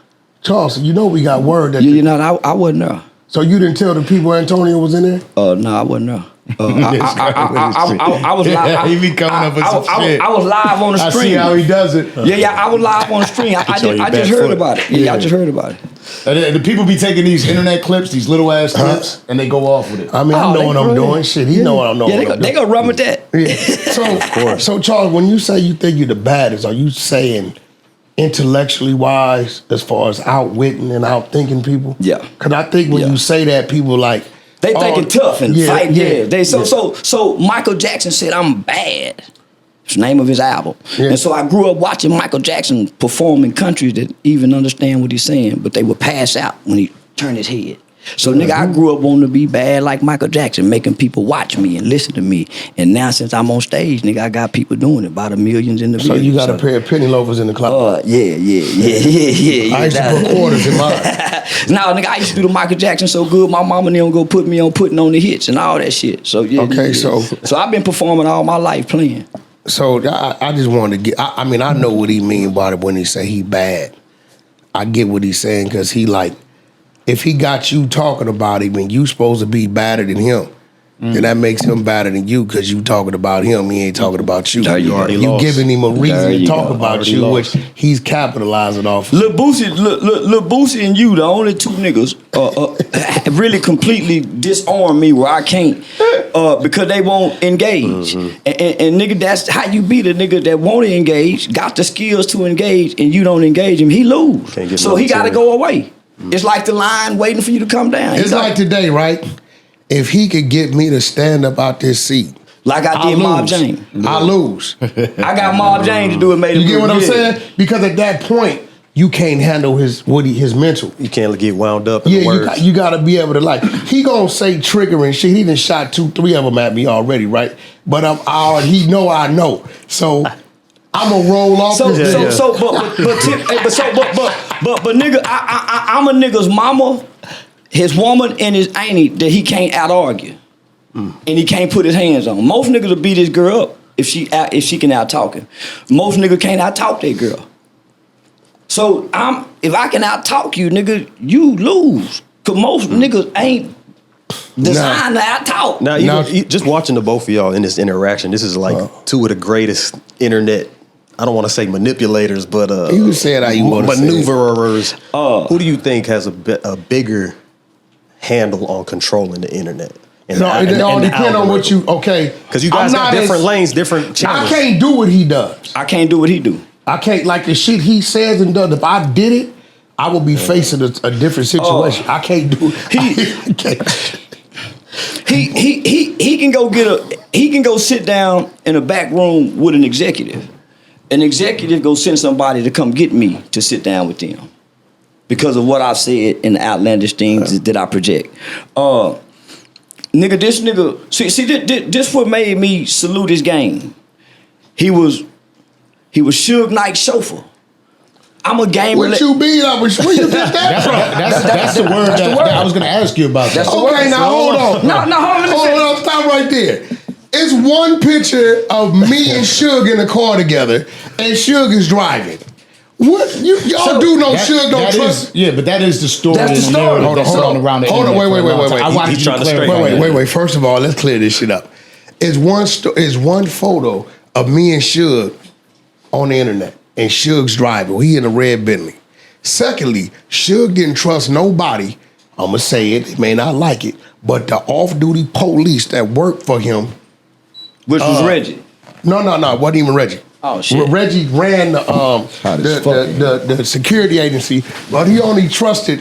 Charleston, you know we got word that. You know, I wasn't there. So you didn't tell the people Antonio was in there? No, I wasn't there. I was live. He be coming up with some shit. I was live on the I stream. see how he does it. Yeah, I was live on the stream. I Get you on your just back heard foot. about it. Yeah, I just heard about it. And the people be taking these internet clips, these little ass clips, and they go off with it. I mean, I Oh, know they what I'm brilliant. doing. Shit, he know what I'm doing. Yeah, they gonna run with that. Yeah. So Charles, when you say you think you're the baddest, are you saying intellectually wise, as far as outwitting and outthinking people? Yeah. Because I think when Yeah. you say that, people like They thinking tough and fighting. Yeah. yeah. So Michael Jackson said, "I'm bad." It's the name of his album. Yeah. And so I grew up watching Michael Jackson perform in countries that even understand what he's saying, but they would pass out when he turned his head. So nigga, I grew up wanting to be bad like Michael Jackson, making people watch me and listen to me. And now since I'm on stage, nigga, I got people doing it by the millions in the So billions. you got a pair of penny loafers in the club. Yeah. I used to put quarters in mine. Nah, nigga, I used to do the Michael Jackson so good, my mama didn't go put me on putting on the hits and all that shit. So yeah. Okay, yeah. So I've been performing all my life playing. So I just wanted to get. I mean, I know what he mean by it when he say he bad. I get what he's saying because he like, if he got you talking about him and you supposed to be better than him, then that makes him better than you because you talking about him. He ain't talking about you. There you go. You giving him a reason There to you talk go. about Already you, lost. which he's capitalizing off. Lil Boosie and you, the only two niggas, really completely disarm me where I can't, because they won't engage. And nigga, that's how you beat a nigga that won't engage, got the skills to engage, and you don't engage him, he lose. Can't get So no he got to material. go away. It's like the line waiting for you to come down. It's like today, right? If he could get me to stand up out this seat, like I did Mob James. I lose. I got Mob James to do it, made him You do get what it. I'm Yeah. saying? Because at that point, you can't handle his mental. You can't get wound up in the Yeah, words. you got to be able to like. He gonna say triggering shit. He done shot 2-3 of them at me already, right? But he know I know. So I'm gonna roll off So, this. but nigga, I'm a nigga's mama, his woman, and his auntie that he can't out argue, and he can't put his hands on. Most niggas will beat his girl up if she can out talk him. Most niggas can't out talk that girl. So if I can out talk you, nigga, you lose. Cause most niggas ain't designed to out talk. Now, Now- just watching the both of y'all in this interaction, this is like two of the greatest internet, I don't want to say manipulators, but You can say it how you wanna say it. maneuverers. Who do you think has a bigger handle on controlling the internet? It all depends on what you. Okay, Because you guys I'm got not different as- lanes, different I channels. can't do what he does. I can't do what he do. I can't like the shit he says and does. If I did it, I would be facing a different situation. I can't do. I can't. He can go sit down in a back room with an executive. An executive go send somebody to come get me to sit down with them because of what I said and the outlandish things that I project. Nigga, this nigga, this what made me salute his game. He was Suge Knight's chauffeur. I'm a game. What you mean? Where you get that from? That's the word that I was going to ask you about. That's that. the word. Okay, now hold on. Hold on, stop right there. It's one picture of me and Suge in the car together, and Suge is driving. What y'all do know Suge don't trust? But that is the story. That's the story. Hold on. Around the wait. I wanted you to clarify. Wait. First of all, let's clear this shit up. It's one photo of me and Suge on the internet, and Suge's driving. He in a red Bentley. Secondly, Suge didn't trust nobody. I'm gonna say it. They may not like it, but the off-duty police that worked for him, which was Reggie. No, it wasn't even Reggie. Oh shit! Reggie ran the security agency, but he only trusted.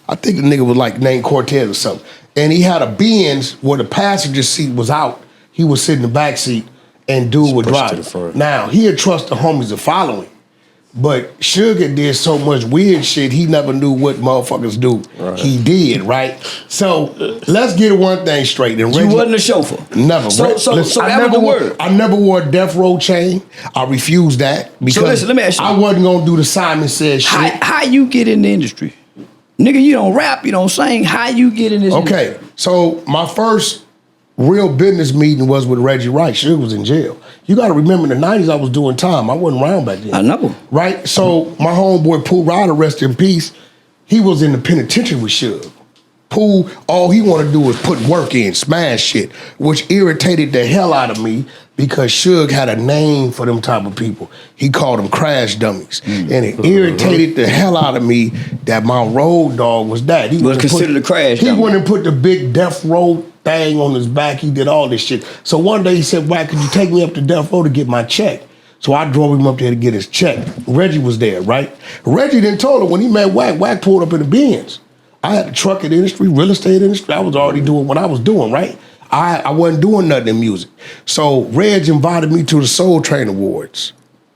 I think the nigga was like named Cortez or something, and he had a Benz where the passenger seat was out. He was sitting in the back seat, and dude would drive. Now he'd trust the homies to follow him, but Sugar did so much weird shit. He never knew what motherfuckers do. Right. He did right. So let's get one thing straight. And Reggie, you wasn't a chauffeur. Never. So that was the word. I never wore a death row chain. I refused that because so listen, let me ask you. I wasn't gonna do the Simon Says shit. How you get in the industry? Nigga, you don't rap, you don't sing. How you get in this industry? Okay, so my first real business meeting was with Reggie Wright. Suge was in jail. You got to remember in the 90s I was doing time. I wasn't around back then. I know. Right? So my homeboy Pooh Ryder, rest in peace, he was in the penitentiary with Suge. Pooh, all he wanted to do was put work in, smash shit, which irritated the hell out of me because Suge had a name for them type of people. He called them crash dummies. And it irritated the hell out of me that my road dog was that. He was considered a crash dummy. He went and put the big death row thing on his back. He did all this shit. So one day he said, "Wack, could you take me up to death row to get my check?" So I drove him up there to get his check. Reggie was there, right? Reggie then told him when he met Wack, Wack pulled up in the Benz. I had the trucking industry, real estate industry. I was already doing what I was doing, right? I wasn't doing nothing in music. So Reg invited me to the Soul Train Awards,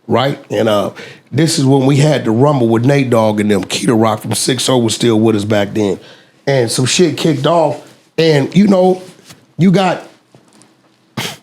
right? And this is when we had the Rumble with Nate Dogg and them. Kato Rock from 6-0 was still with us back then. And some shit kicked off. And, you know, you got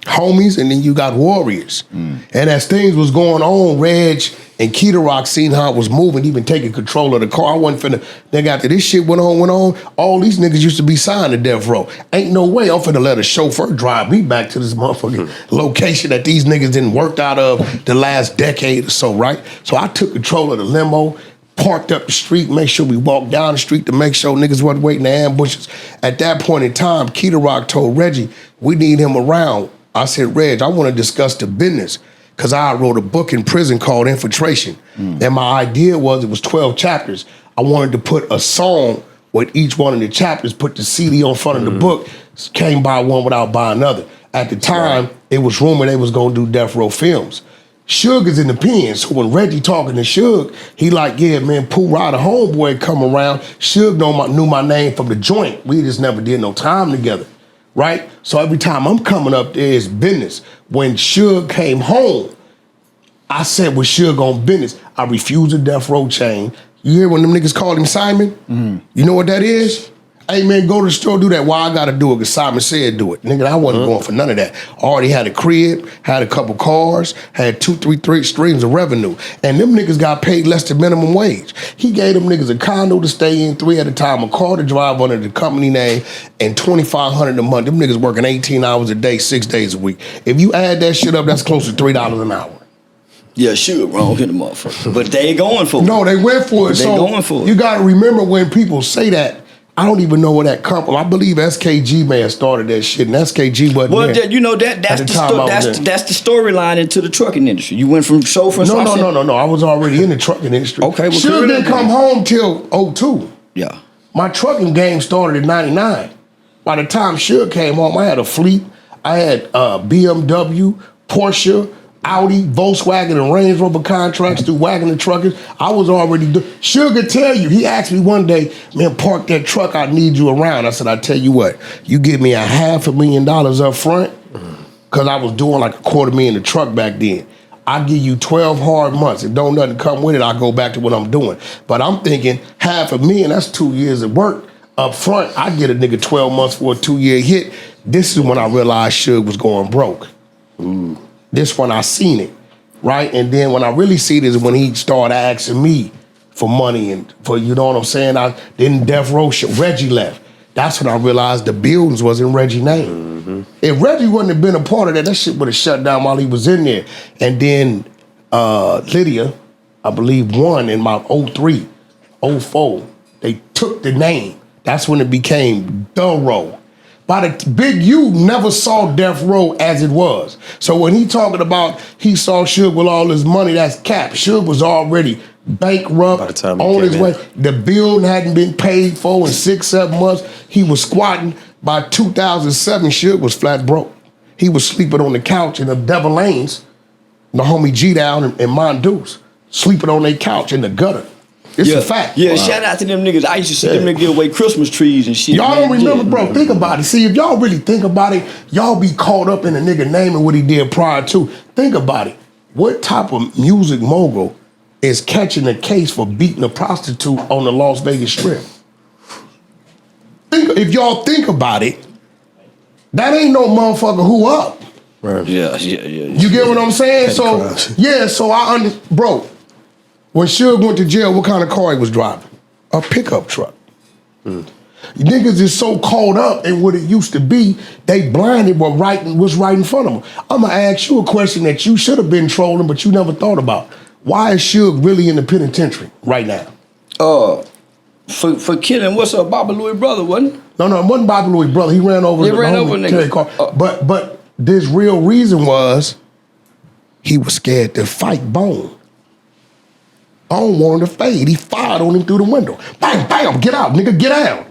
homies and then you got warriors. And as things was going on, Reg and Kato Rock seen how it was moving, even taking control of the car. I wasn't finna, then after this shit went on, all these niggas used to be signed to death row. Ain't no way I'm finna let a chauffeur drive me back to this motherfucking location that these niggas didn't work out of the last decade or so, right? So I took control of the limo, parked up the street, make sure we walked down the street to make sure niggas wasn't waiting in ambushes. At that point in time, Kato Rock told Reggie, we need him around. I said, Reg, I want to discuss the business because I wrote a book in prison called Infiltration. And my idea was, it was 12 chapters. I wanted to put a song with each one of the chapters, put the CD on front of the book, came by one without buying another. At the time, it was rumored they was going to do Death Row Films. Suge is in the pen, so when Reggie talking to Suge, he like, yeah, man, Pooh Ryder homeboy come around. Suge knew my name from the joint. We just never did no time together, right? So every time I'm coming up there, it's business. When Suge came home, I said with Suge on business, I refused a death row chain. You hear when them niggas called him Simon? You know what that is? Hey man, go to the store, do that. Why I gotta do it? Because Simon said do it. Nigga, I wasn't going for none of that. I already had a crib, had a couple cars, had 3 streams of revenue. And them niggas got paid less than minimum wage. He gave them niggas a condo to stay in, 3 at a time, a car to drive under the company name, and $2,500 a month. Them niggas working 18 hours a day, 6 days a week. If you add that shit up, that's close to $3 an hour. Yeah, sure, wrong hit the motherfucker. But they ain't going for it. No, they went for it. They going for it. You gotta remember when people say that, I don't even know where that come from. I believe SKG may have started that shit, and SKG wasn't there. Well, you know that's the storyline into the trucking industry. You went from chauffeur. No. I was already in the trucking industry. Okay, well, Suge didn't come home till 02. Yeah, my trucking game started in '99. By the time Suge came home, I had a fleet. I had BMW, Porsche, Audi, Volkswagen, and Range Rover contracts through Wagon and Truckers. I was already Suge could tell you. He asked me one day, man, park that truck, I need you around. I said, I tell you what, you give me $500,000 up front, because I was doing like $250,000 a truck back then. I give you 12 hard months. If don't nothing come with it, I'll go back to what I'm doing. But I'm thinking $500,000, that's 2 years of work. Up front, I get a nigga 12 months for a 2-year hit. This is when I realized Suge was going broke. This when I seen it, right? And then when I really see it is when he started asking me for money and for, you know what I'm saying? Then Death Row Reggie left. That's when I realized the buildings was in Reggie's name. If Reggie wouldn't have been a part of that, that shit would have shut down while he was in there. And then Lydia, I believe, won in about 03, 04. They took the name. That's when it became The Row. By the Big U never saw Death Row as it was. So when he talking about he saw Suge with all his money, that's cap. Suge was already bankrupt, By the time he on came his in. way. The building hadn't been paid for in 6-7 months. He was squatting. By 2007, Suge was flat broke. He was sleeping on the couch in the Devil Lanes, the homie G-Down and Mondoose, sleeping on their couch in the gutter. It's a fact. Yeah, shout out to them niggas. I used to see them niggas give away Christmas trees and shit. Y'all man. don't remember, bro. Think about it. See, if y'all really think about it, y'all be caught up in a nigga name and what he did prior to. Think about it. What type of music mogul is catching a case for beating a prostitute on the Las Vegas Strip? If y'all think about it, that ain't no motherfucker who up. Right. Yeah. You get what I'm saying? Petty So, crimes. yeah, so bro, when Suge went to jail, what kind of car he was driving? A pickup truck. Niggas is so caught up in what it used to be, they blinded what's right in front of them. I'm gonna ask you a question that you should have been trolling, but you never thought about. Why is Suge really in the penitentiary right now? For killing what's up, Baba Louie brother, wasn't it? No, it wasn't Bobby Louis' brother. He ran over He the ran homie over a nigga. Terry Car. But this real reason was he was scared to fight Bone. Bone wanted to fade. He fired on him through the window. Bang, bam, get out, nigga, get out.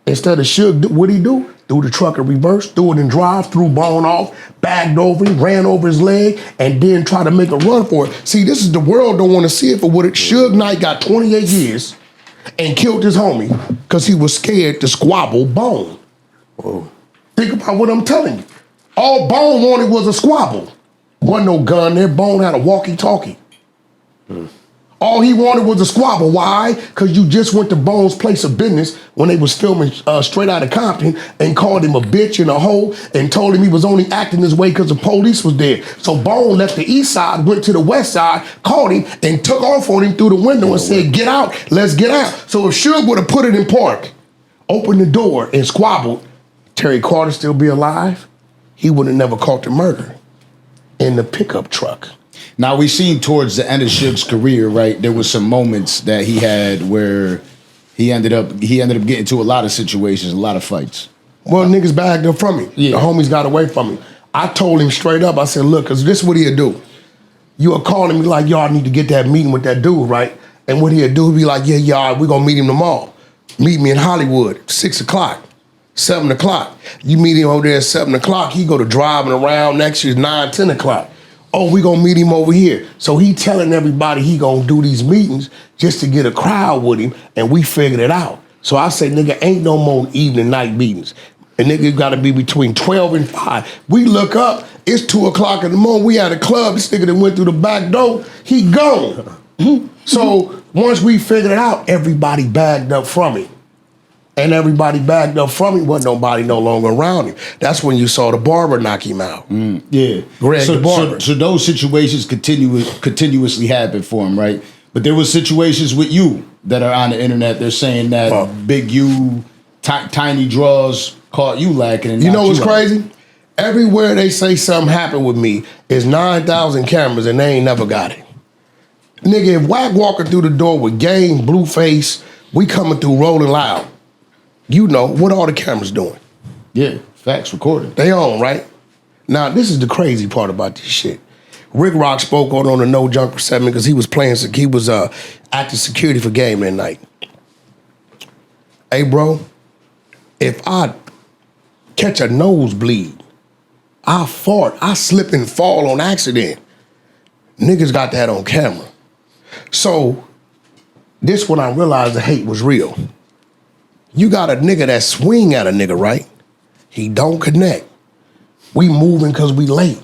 Instead of Suge, what'd he do? Threw the truck in reverse, threw it in drive, threw Bone off, bagged over him, ran over his leg, and then tried to make a run for it. See, this is the world don't want to see it for what it. Suge Knight got 28 years and killed his homie because he was scared to squabble Bone. Whoa. Think about what I'm telling you. All Bone wanted was a squabble. Wasn't no gun there. Bone had a walkie-talkie. All he wanted was a squabble. Why? Because you just went to Bone's place of business when they was filming Straight Outta Compton and called him a bitch and a hoe and told him he was only acting this way because the police was there. So Bone left the east side, went to the west side, called him and took off on him through the window and said, get out, let's get out. So if Suge would have put it in park, opened the door and squabbled, Terry Carter still be alive? He would have never caught the murder in the pickup truck. Now we seen towards the end of Suge's career, right? There was some moments that he had where he ended up getting into a lot of situations, a lot of fights. Well, niggas bagged up from me. Yeah. The homies got away from me. I told him straight up, I said, look, because this is what he'll do. You'll call him like, y'all need to get that meeting with that dude, right? And what he'll do, he'll be like, yeah, we're going to meet him tomorrow. Meet me in Hollywood, 6 o'clock, 7 o'clock. You meet him over there at 7 o'clock, he go to driving around next year, 9, 10 o'clock. Oh, we gonna meet him over here. So he telling everybody he gonna do these meetings just to get a crowd with him, and we figured it out. So I say, nigga, ain't no more evening night meetings. And nigga gotta be between 12 and 5. We look up, it's 2 o'clock in the morning, we at a club, this nigga that went through the back door, he gone. So once we figured it out, everybody bagged up from him. And everybody bagged up from him, wasn't nobody no longer around him. That's when you saw the barber knock him out. Yeah. Greg the barber. So those situations continuously happen for him, right? But there was situations with you that are on the internet. They're saying that Big U, Tiny Draws caught you lacking. And You know what's knocked out. crazy? Everywhere they say something happened with me is 9,000 cameras and they ain't never got it. Nigga, if Wack walking through the door with Game, Blueface, we coming through rolling loud. You know, what all the cameras doing? Yeah, facts recorded. They on, right? Now, this is the crazy part about this shit. Rick Rock spoke on the No Jumper segment because he was acting security for Game that night. Hey, bro, if I catch a nosebleed, I fart, I slip and fall on accident. Niggas got that on camera. So, this when I realized the hate was real. You got a nigga that swing at a nigga, right? He don't connect. We moving because we late.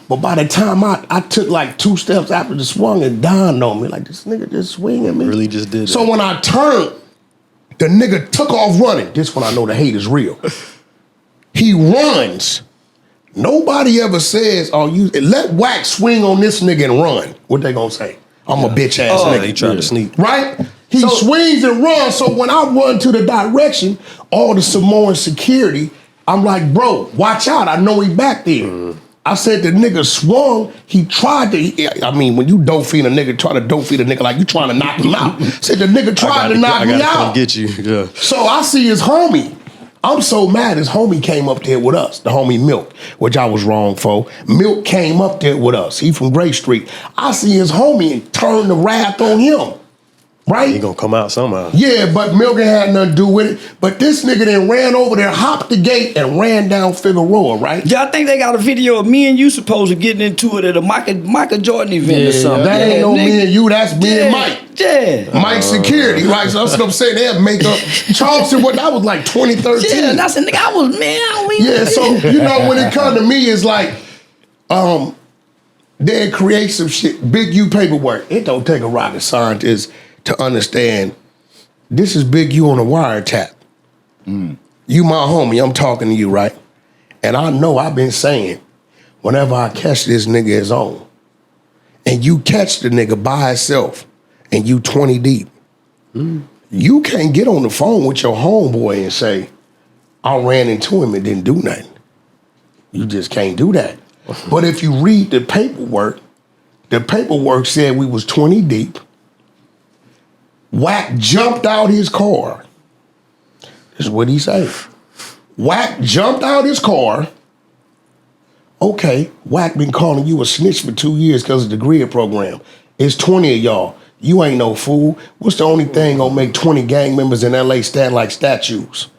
But by the time I took like 2 steps after the swung, it dawned on me, like, this nigga just swinging me. Really just did So that. when I turned, the nigga took off running. This when I know the hate is real. He runs. Nobody ever says, "Oh, you let Wack swing on this nigga and run." What they gonna say? I'm a bitch ass nigga. He trying to sneak. Right? He swings and runs. So when I run to the direction, all the Samoan security, I'm like, bro, watch out. I know he back there. I said the nigga swung. He tried to. I mean, when you dope feed a nigga, try to dope feed a nigga like you trying to knock him out. Said the nigga tried to knock me out. Come get you. Yeah. So I see his homie. I'm so mad his homie came up there with us, the homie Milk, which I was wrong for. Milk came up there with us. He from Gray Street. I see his homie and turn the wrath on him. Right? He gonna come out somehow. Yeah, but Milk ain't had nothing to do with it. But this nigga then ran over there, hopped the gate, and ran down Figueroa, right? Yeah, I think they got a video of me and you supposed to getting into it at a Michael Jordan event or something. That ain't no me and you, that's me and Mike. Yeah. Mike security, right? So that's what I'm saying. They'll make up Charleston, that was like 2013. Yeah, that's a nigga. I was, man, Yeah, so you know when it comes to me, it's like, they create some shit, big U paperwork. It don't take a rocket scientist to understand this is Big U on a wiretap. You my homie, I'm talking to you, right? And I know I've been saying, whenever I catch this nigga is on, and you catch the nigga by himself, and you 20 deep, you can't get on the phone with your homeboy and say, I ran into him and didn't do nothing. You just can't do that. But if you read the paperwork said we was 20 deep. Wack jumped out his car. This is what he said. Wack jumped out his car. Okay, Wack been calling you a snitch for 2 years because of the GRID program. It's 20 of y'all. You ain't no fool. What's the only thing gonna make 20 gang members in LA stand like statues?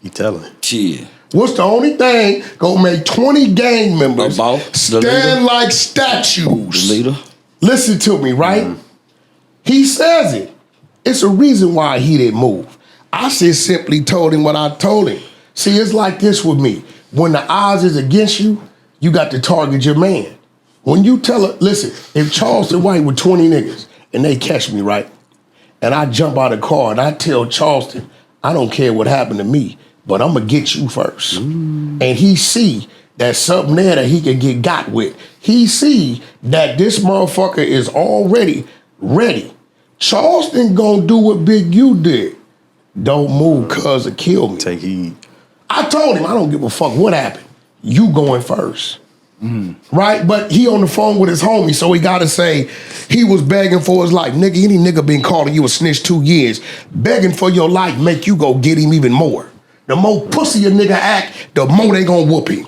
You telling. Shit. What's the only thing gonna make 20 gang members About stand like statues? The leader. Listen to me, right? He says it. It's a reason why he didn't move. I just simply told him what I told him. See, it's like this with me. When the odds is against you, you got to target your man. When you tell her, listen, if Charleston White with 20 niggas and they catch me, right? And I jump out of the car and I tell Charleston, I don't care what happened to me, but I'm gonna get you first. And he see that something there that he can get got with. He see that this motherfucker is already ready. Charleston gonna do what Big U did. Don't move cuz it kill me. Take heed. I told him I don't give a fuck what happened. You going first. Right? But he on the phone with his homie, so he gotta say he was begging for his life. Nigga, any nigga been calling you a snitch 2 years, begging for your life make you go get him even more. The more pussy a nigga act, the more they gonna whoop him.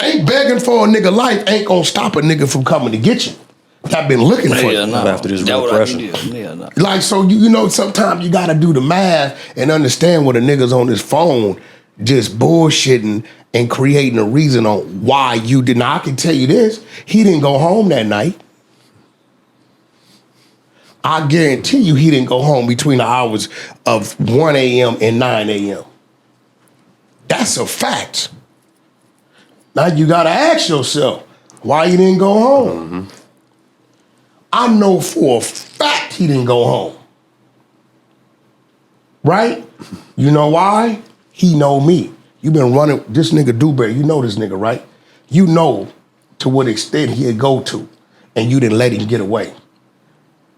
Ain't begging for a nigga life ain't gonna stop a nigga from coming to get you. I've been looking for you. No. After this real pressure. No. Like, so you know, sometimes you gotta do the math and understand when a nigga's on his phone just bullshitting and creating a reason on why you did not. I can tell you this, he didn't go home that night. I guarantee you he didn't go home between the hours of 1 a.m. and 9 a.m. That's a fact. Now you gotta ask yourself, why you didn't go home? I know for a fact he didn't go home. Right? You know why? He know me. You been running, this nigga Dewberry, you know this nigga, right? You know to what extent he'd go to, and you didn't let him get away.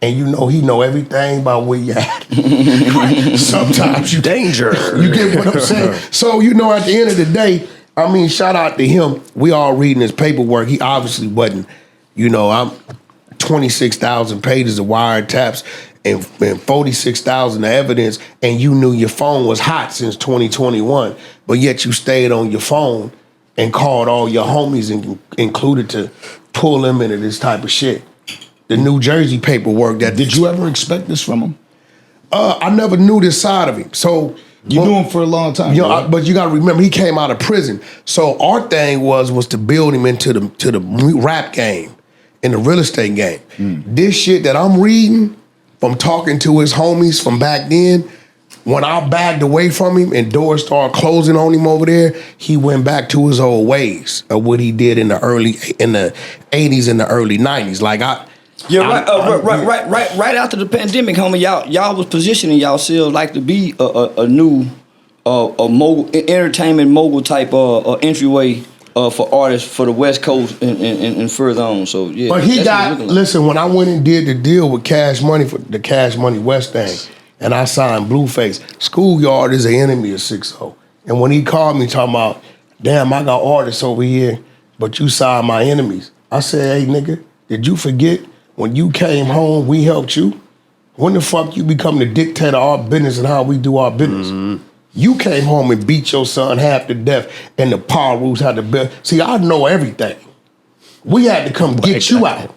And you know he know everything about where you at. Right? Sometimes you Danger. You get what I'm saying? So, you know, at the end of the day, I mean, shout out to him. We all reading his paperwork. He obviously wasn't, you know, I'm 26,000 pages of wiretaps and 46,000 of evidence, and you knew your phone was hot since 2021, but yet you stayed on your phone and called all your homies and included to pull them into this type of shit. The New Jersey paperwork that... Did you ever expect this from him? I never knew this side of him. So... You knew him for a long time. You know, but you got to remember, he came out of prison. So our thing was to build him into the rap game, in the real estate game. This shit that I'm reading from talking to his homies from back then, when I backed away from him and doors started closing on him over there, he went back to his old ways of what he did in the 80s and the early 90s. Like right after the pandemic, homie, y'all was positioning yourselves like to be a new a mogul, entertainment mogul type entryway for artists for the West Coast and further on. So yeah. But he got listen. When I went and did the deal with Cash Money for the Cash Money West thing, and I signed Blueface, Schoolyard is an enemy of 6-0. And when he called me talking about, damn, I got artists over here, but you signed my enemies. I said, hey nigga, did you forget when you came home, we helped you? When the fuck you become the dictator of our business and how we do our business? Mm-hmm. You came home and beat your son half to death, and the parole had to build. See, I know everything. We had to come get you out.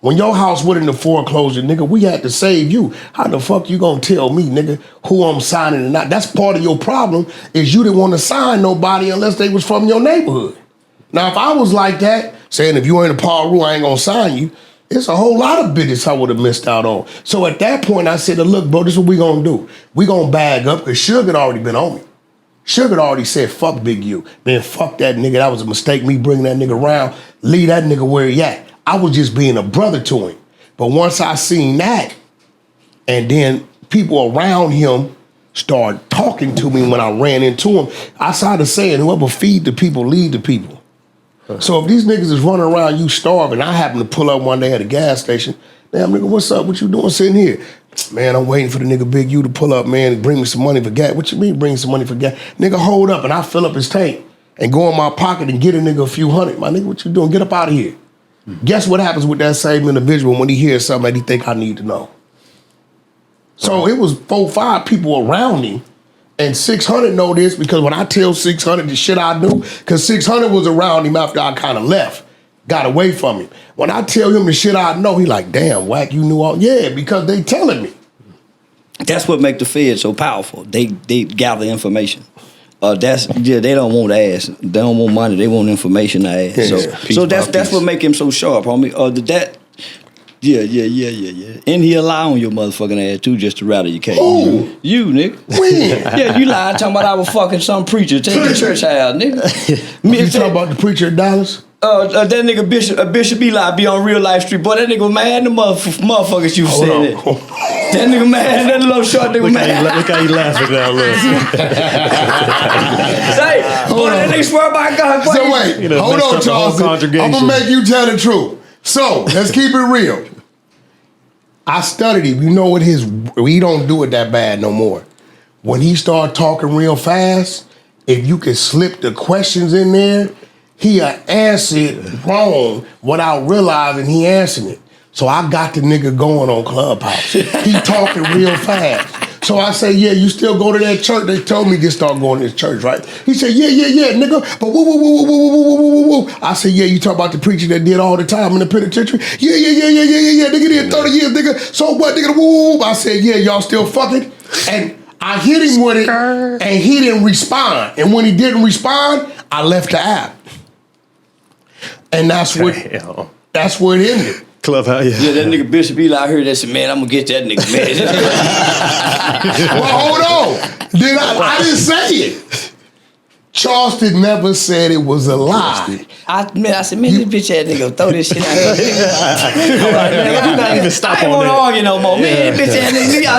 When your house went into foreclosure, nigga, we had to save you. How the fuck you gonna tell me, nigga, who I'm signing or not? That's part of your problem, is you didn't want to sign nobody unless they was from your neighborhood. Now, if I was like that, saying if you ain't a parole, I ain't gonna sign you, it's a whole lot of business I would have missed out on. So at that point, I said, look, bro, this is what we gonna do. We gonna bag up, because Suge had already been on me. Suge had already said, fuck Big U. Man, fuck that nigga. That was a mistake, me bringing that nigga around. Leave that nigga where he at. I was just being a brother to him. But once I seen that, and then people around him started talking to me when I ran into him, I started saying, whoever feed the people, lead the people. So if these niggas is running around you starving, I happen to pull up one day at a gas station, damn nigga, what's up? What you doing sitting here? Man, I'm waiting for the nigga Big U to pull up, man, and bring me some money for gas. What you mean bring some money for gas? Nigga, hold up, and I fill up his tank and go in my pocket and get a nigga a few hundred. My nigga, what you doing? Get up out of here. Guess what happens with that same individual when he hears something that he think I need to know? So it was 4-5 people around him. And 600 know this, because when I tell 600 the shit I do, because 600 was around him after I kind of left, got away from him. When I tell him the shit I know, he like, damn, Wack, you knew all. Yeah, because they telling me. That's what make the Fed so powerful. They gather information. They don't want ass. They don't want money. They want information to ask. Yeah, so that's what make him so sharp, homie. Yeah. And he lie on your motherfucking ass too, just to rattle your case. Ooh. You, nigga. When? Yeah, you lied talking about I was fucking some preacher taking the church house, nigga. You talking about the preacher at Dallas? That nigga Bishop Eli be on Real Life Street. Boy, that nigga mad the motherfuckers you said it. That nigga mad, that little short nigga mad. Look how he laughing now, look. That nigga swear by God. Boy, So wait, hold on, Charleston. I'm gonna make you tell the truth. So, let's keep it real. I studied him. You know what he don't do it that bad no more. When he started talking real fast, if you could slip the questions in there, he'll answer it wrong without realizing he answered it. So I got the nigga going on Clubhouse. He talking real fast. So I say, yeah, you still go to that church? They told me to start going to this church, right? He said, yeah, nigga. But woo. I said, yeah, you talk about the preacher that did all the time in the penitentiary? Yeah. Nigga did 30 years, nigga. So what, nigga? Woo. I said, yeah, y'all still fucking? And I hit him with it, and he didn't respond. And when he didn't respond, I left the app. And that's where it ended. Clubhouse, yeah, that nigga Bishop Eli, I heard that, said, man, I'm gonna get that nigga, man. Well, hold on. Then I didn't say it. Charleston never said it was a lie. I said, man, this bitch ass nigga throw this shit out here. I'm not even stop on that. I ain't wanna argue no more. Man, this bitch ass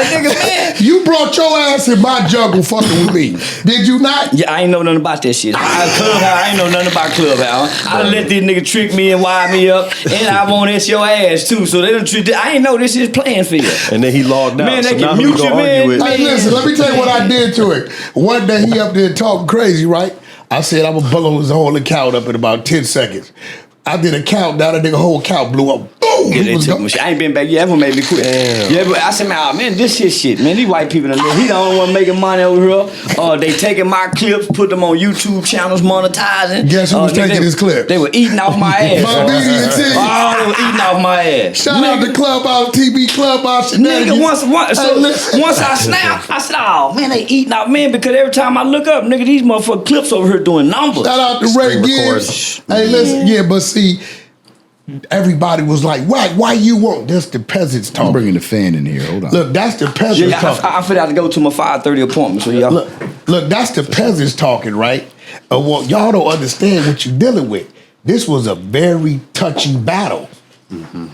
nigga, man. You brought your ass in my jungle fucking with me. Did you not? Yeah, I ain't know nothing about that shit. I ain't know nothing about Clubhouse. I let this nigga trick me and wire me up, and I want this your ass too. So they don't treat I ain't know this is playing field. And then he logged out. Man, so they can mute you, man. Hey, listen, let me tell you what I did to it. One day he up there talking crazy, right? I said I'm gonna blow his whole account up in about 10 seconds. I did a countdown, that nigga whole account blew up. Boom! Yeah, they took my shit. I ain't been back yet. That one made me quit. Damn. Yeah, but I said, man, this shit, man. These white people, he the only one making money over here. They taking my clips, put them on YouTube channels, monetizing. Guess who was taking his clip? They were eating off my ass. My BD&T. Oh, they were eating off my ass. Shout out to Clubhouse, TV Clubhouse. Nigga, once I snapped, I said, oh, man, they eating off, man, because every time I look up, nigga, these motherfucking clips over here doing numbers. Shout out to Ray Gibbs. Hey, listen, yeah, but see, everybody was like, why you won't? That's the peasants talking. I'm bringing the fan in here. Hold on. Look, that's the peasants talking. I finna have to go to my 5:30 appointment, so y'all. Look, that's the peasants talking, right? Well, y'all don't understand what you're dealing with. This was a very touchy battle. Mm-hmm.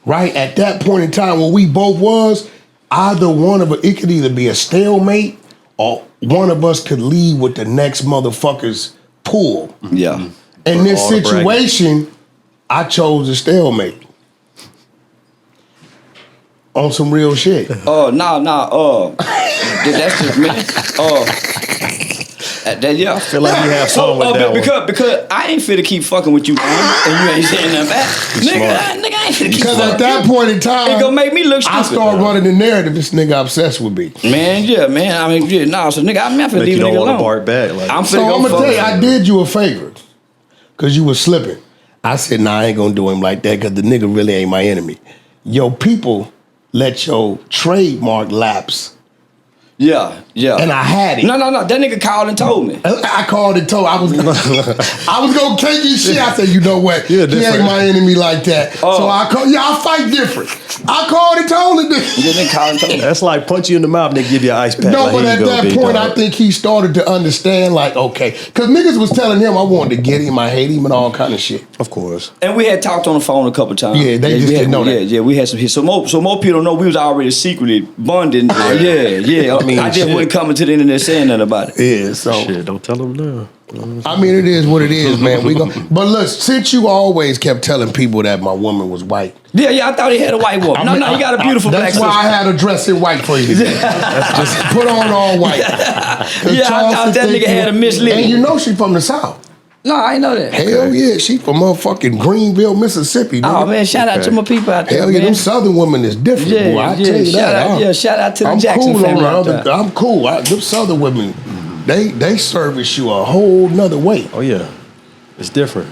Right? At that point in time when we both was, either one of it could either be a stalemate one of us could lead with the next motherfucker's pull. Yeah. In this all the bragging. situation, I chose a stalemate. On some real shit. That's just me. Yeah. I feel like you have fun with that one. Because I ain't finna keep fucking with you, man, and you ain't saying nothing back. Nigga, I ain't finna keep Because fucking at that point in time, it gonna make me look stupid. I start running the narrative. This nigga obsessed with me. Man, yeah, man. I mean, yeah, nah. So nigga, I'm not finna Like leave you a don't nigga want alone. to bark back. Like, I'm finna So go I'm gonna fuck tell you, with I did you a favor, cause you was slipping. I said, nah, I ain't gonna do him like that, cause the nigga really ain't my enemy. Your people let your trademark lapse. Yeah. And I had it. No. That nigga called and told me. I called and told I was gonna take his shit. I said, you know what? You're He different. ain't my enemy like that. So I fight different. I called and told him this. Yeah, nigga called and told me. that's like punch you in the mouth and they give you an ice pack. No, like, but here at you go, that big point, dog. I think he started to understand, like, okay, because niggas was telling him I wanted to get him, I hate him, and all kind of shit. Of course. And we had talked on the phone a couple times. Yeah, they just didn't know that. Yeah, we had some hits. So more people don't know we was already secretly bonding. Yeah. I mean, I just shit. wasn't coming to the internet saying nothing about it. Yeah, so Shit, don't tell them no. I mean, it is what it is, man. But look, since you always kept telling people that my woman was white, Yeah, I thought he had a white woman. No, you got a beautiful black that's sister. why I had to dress it white for you. Just put on all white. Yeah, I thought that nigga had a mislead. And you know she from the South. No, I ain't know that. Hell yeah, she from motherfucking Greenville, Mississippi. Nigga. Oh man, shout out to my people out there. Hell yeah, man. them Southern women is different, boy. I tell you that. Shout out to the I'm Jackson cool family. on out the there. other. I'm cool. Them Southern women, they service you a whole nother way. Oh yeah, it's different.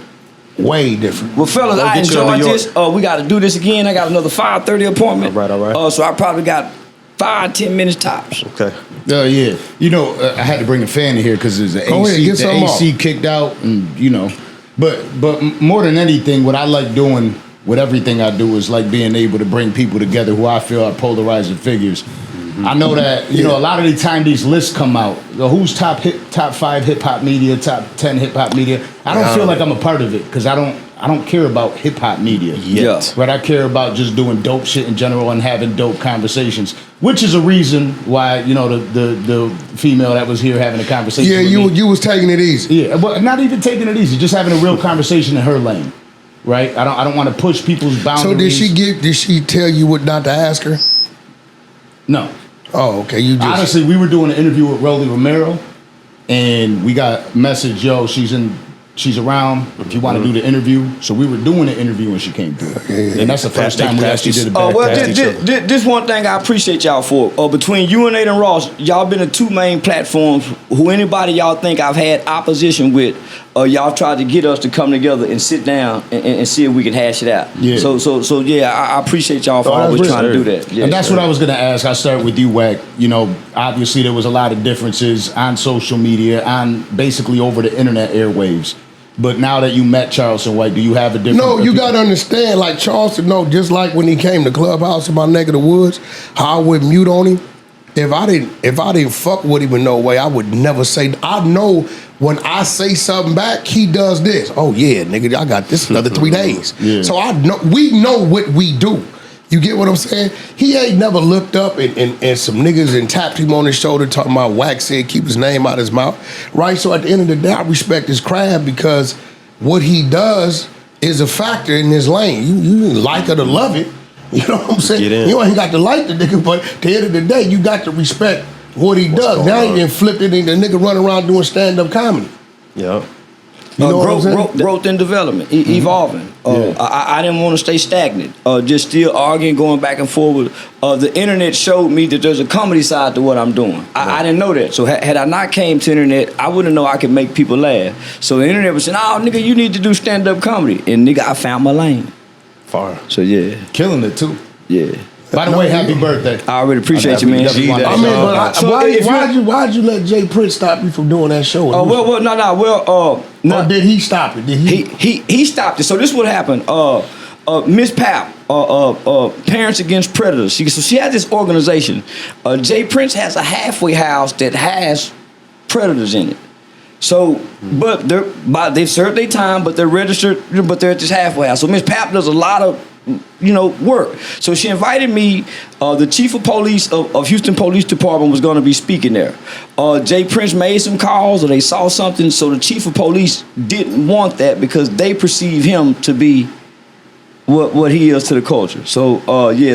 Way different. Well, fellas, Go I get you a enjoyed New York. this. We got to do this again. I got another 5:30 appointment. All right. So I probably got 5-10 minutes tops. Okay. Yeah. You know, I had to bring a fan in here because there's the Go ahead, AC. get The some AC kicked out, and you know. But more than anything, what I like doing with everything I do is like being able to bring people together who I feel are polarizing figures. I know that you know a lot of the time these lists come out. Who's top 5 hip hop media, top 10 hip hop media. I don't feel like I'm a part of it because I don't care about hip hop media. Yeah. But I care about just doing dope shit in general and having dope conversations, which is a reason why you know the female that was here having a conversation. Yeah, with me, you was taking it easy. yeah, but not even taking it easy, just having a real conversation in her lane, right? I don't want to push people's boundaries. So did she tell you what not to ask her? No. Oh, okay. You just Honestly, we were doing an interview with Rolly Romero, and we got message, yo, she's around if you want to do the interview. So we were doing the interview when she came through. And that's the first time we actually did a back past each other. This one thing I appreciate y'all for. Between you and Aiden Ross, y'all been the two main platforms who anybody y'all think I've had opposition with, y'all tried to get us to come together and sit down and see if we can hash it out. Yeah. So yeah, I appreciate y'all for always that's trying to do real. that. Yeah, And that's what I was going to ask. I'll start with you, Wack. You know, obviously there was a lot of differences on social media, on basically over the internet airwaves. But now that you met Charleston White, do you have a different... No, you got to understand, like Charleston, no, just like when he came to Clubhouse in my neck of the woods, how I would mute on him. If I didn't fuck with him in no way, I would never say. I know when I say something back, he does this. Oh yeah, nigga, I got this another 3 days. Yeah. So I know we know what we do. You get what I'm saying? He ain't never looked up and some niggas and tapped him on his shoulder talking about Wack said keep his name out his mouth. Right? So at the end of the day, I respect his craft because what he does is a factor in his lane. You like it or love it. You know what I'm saying? Get in. You ain't got to like the nigga, but at the end of the day, you got to respect what he does. Now he done flipped it into nigga running around doing stand-up comedy. Yeah. You know what I'm saying? growth and development, evolving. I didn't want to stay stagnant. Just still arguing, going back and forward. The internet showed me that there's a comedy side to what I'm doing. I didn't know that. So had I not came to internet, I wouldn't know I could make people laugh. So the internet was saying, "Oh, nigga, you need to do stand-up comedy," and nigga, I found my lane. Fire. So yeah, Killing it, too. yeah. By the way, happy birthday. I already appreciate you, man. definitely want I that. mean, but So why'd you let Jay Prince stop you from doing that show? No. Or did he stop it? Did He stopped it. So this is what happened. Miss Pap, Parents Against Predators. She has this organization. Jay Prince has a halfway house that has predators in it. So, but they've served their time, but they're registered, but they're at this halfway house. So Miss Pap does a lot of work. So she invited me. The chief of police of Houston Police Department was going to be speaking there. Jay Prince made some calls, or they saw something. So the chief of police didn't want that because they perceive him to be what he is to the culture. So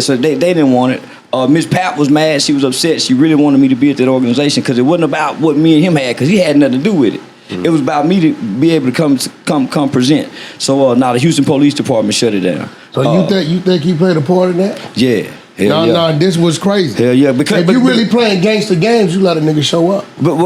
so they didn't want it. Miss Pat was mad. She was upset. She really wanted me to be at that organization because it wasn't about what me and him had, because he had nothing to do with it. It was about me to be able to come present. So now the Houston Police Department shut it down. So you think he played a part in that? Yeah. No, this was crazy. Hell yeah! Because if you really playing gangster games, you let a nigga show up. But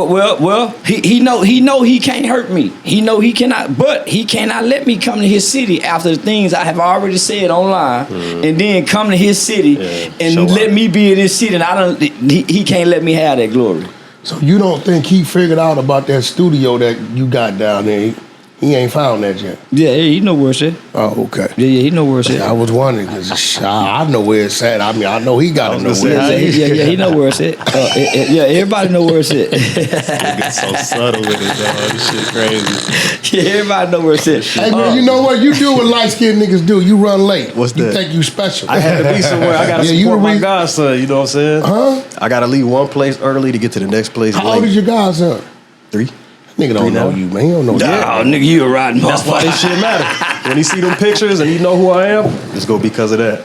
he know he can't hurt me. He know he cannot, but he cannot let me come to his city after the things I have already said online, and then come to his city and let me be in his city. And he can't let me have that glory. So you don't think he figured out about that studio that you got down there? He ain't found that yet. Yeah, he know where it's at. Oh, okay. Yeah, he know where it's at. I was wondering because I know where it's at. I mean, I know he got to know where it's at. Yeah, he know where it's at. Everybody know where it's at. Get so subtle with it, dog. This shit crazy. Yeah, everybody know where it's at. Hey man, you know what? You do what light skinned niggas do. You run late. What's You that? think you special? I had to be somewhere. I gotta support my godson. You know what I'm saying? Huh? I gotta leave one place early to get to the next place How late. old is your godson? 3. Nigga don't know you, man. He don't know you. Oh, nigga, you a riding motherfucker. That's why this shit matter. When he see them pictures and he know who I am, it's gonna be because of that.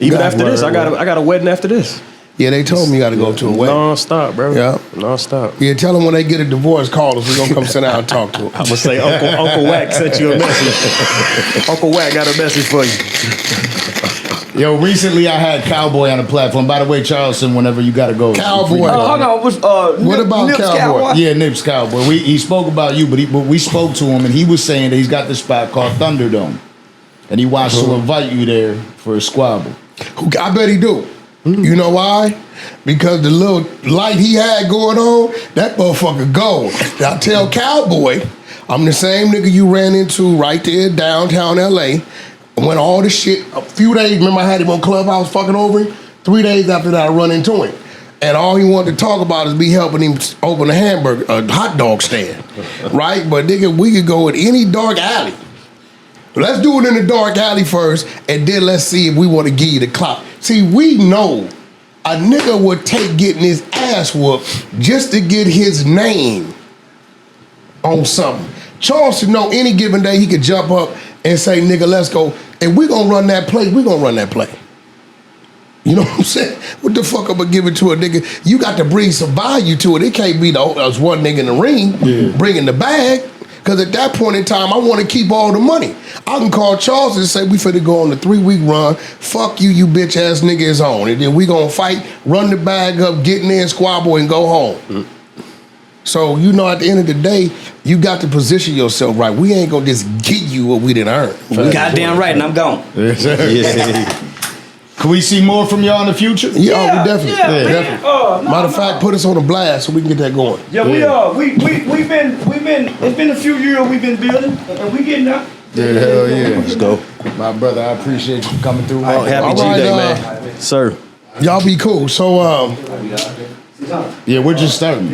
Even after this, I got a wedding after this. Yeah, they told me you got to go to a wedding. Non-stop, bro. Yeah. Non-stop. Yeah, tell them when they get a divorce, call us. We're going to come sit down and talk to them. I'm gonna say Uncle Wack sent you a message. Uncle Wack got a message for you. Yo, recently I had Cowboy on the platform. By the way, Charleston, whenever you gotta go. Cowboy. Hold on. What about Nips Cowboy? Yeah, Nips Cowboy. He spoke about you, but we spoke to him, and he was saying that he's got this spot called Thunderdome, and he wants to invite you there for a squabble. I bet he do. You know why? Because the little light he had going on, that motherfucker gold. I tell Cowboy, I'm the same nigga you ran into right there downtown LA. When all this shit, a few days, remember I had him on Clubhouse fucking over him? 3 days after that, I run into him. And all he wanted to talk about is me helping him open a hot dog stand. Right? But nigga, we could go in any dark alley. Let's do it in the dark alley first, and then let's see if we want to give you the clout. See, we know a nigga would take getting his ass whooped just to get his name on something. Charleston know any given day he could jump up and say, nigga, let's go. And we gonna run that play, we gonna run that play. You know what I'm saying? What the fuck I'm gonna give it to a nigga? You got to bring some value to it. It can't be us one nigga in the ring bringing the bag. Because at that point in time, I want to keep all the money. I can call Charles and say, we finna go on a 3-week run. Fuck you, you bitch ass nigga is on. And then we gonna fight, run the bag up, get in there and squabble and go home. So, you know, at the end of the day, you got to position yourself right. We ain't gonna just get you what we didn't earn. Goddamn right, and I'm gone. Can we see more from y'all in the future? Yeah, we definitely. Definitely. Matter of fact, put us on a blast so we can get that going. Yeah, we are. We've been. It's been a few years we've been building, and we getting up. Yeah, hell yeah. Let's go. My brother, I appreciate you coming through. Oh, happy All G-Day, right, man. Sir. Y'all be cool. So, Yeah, we're just starting.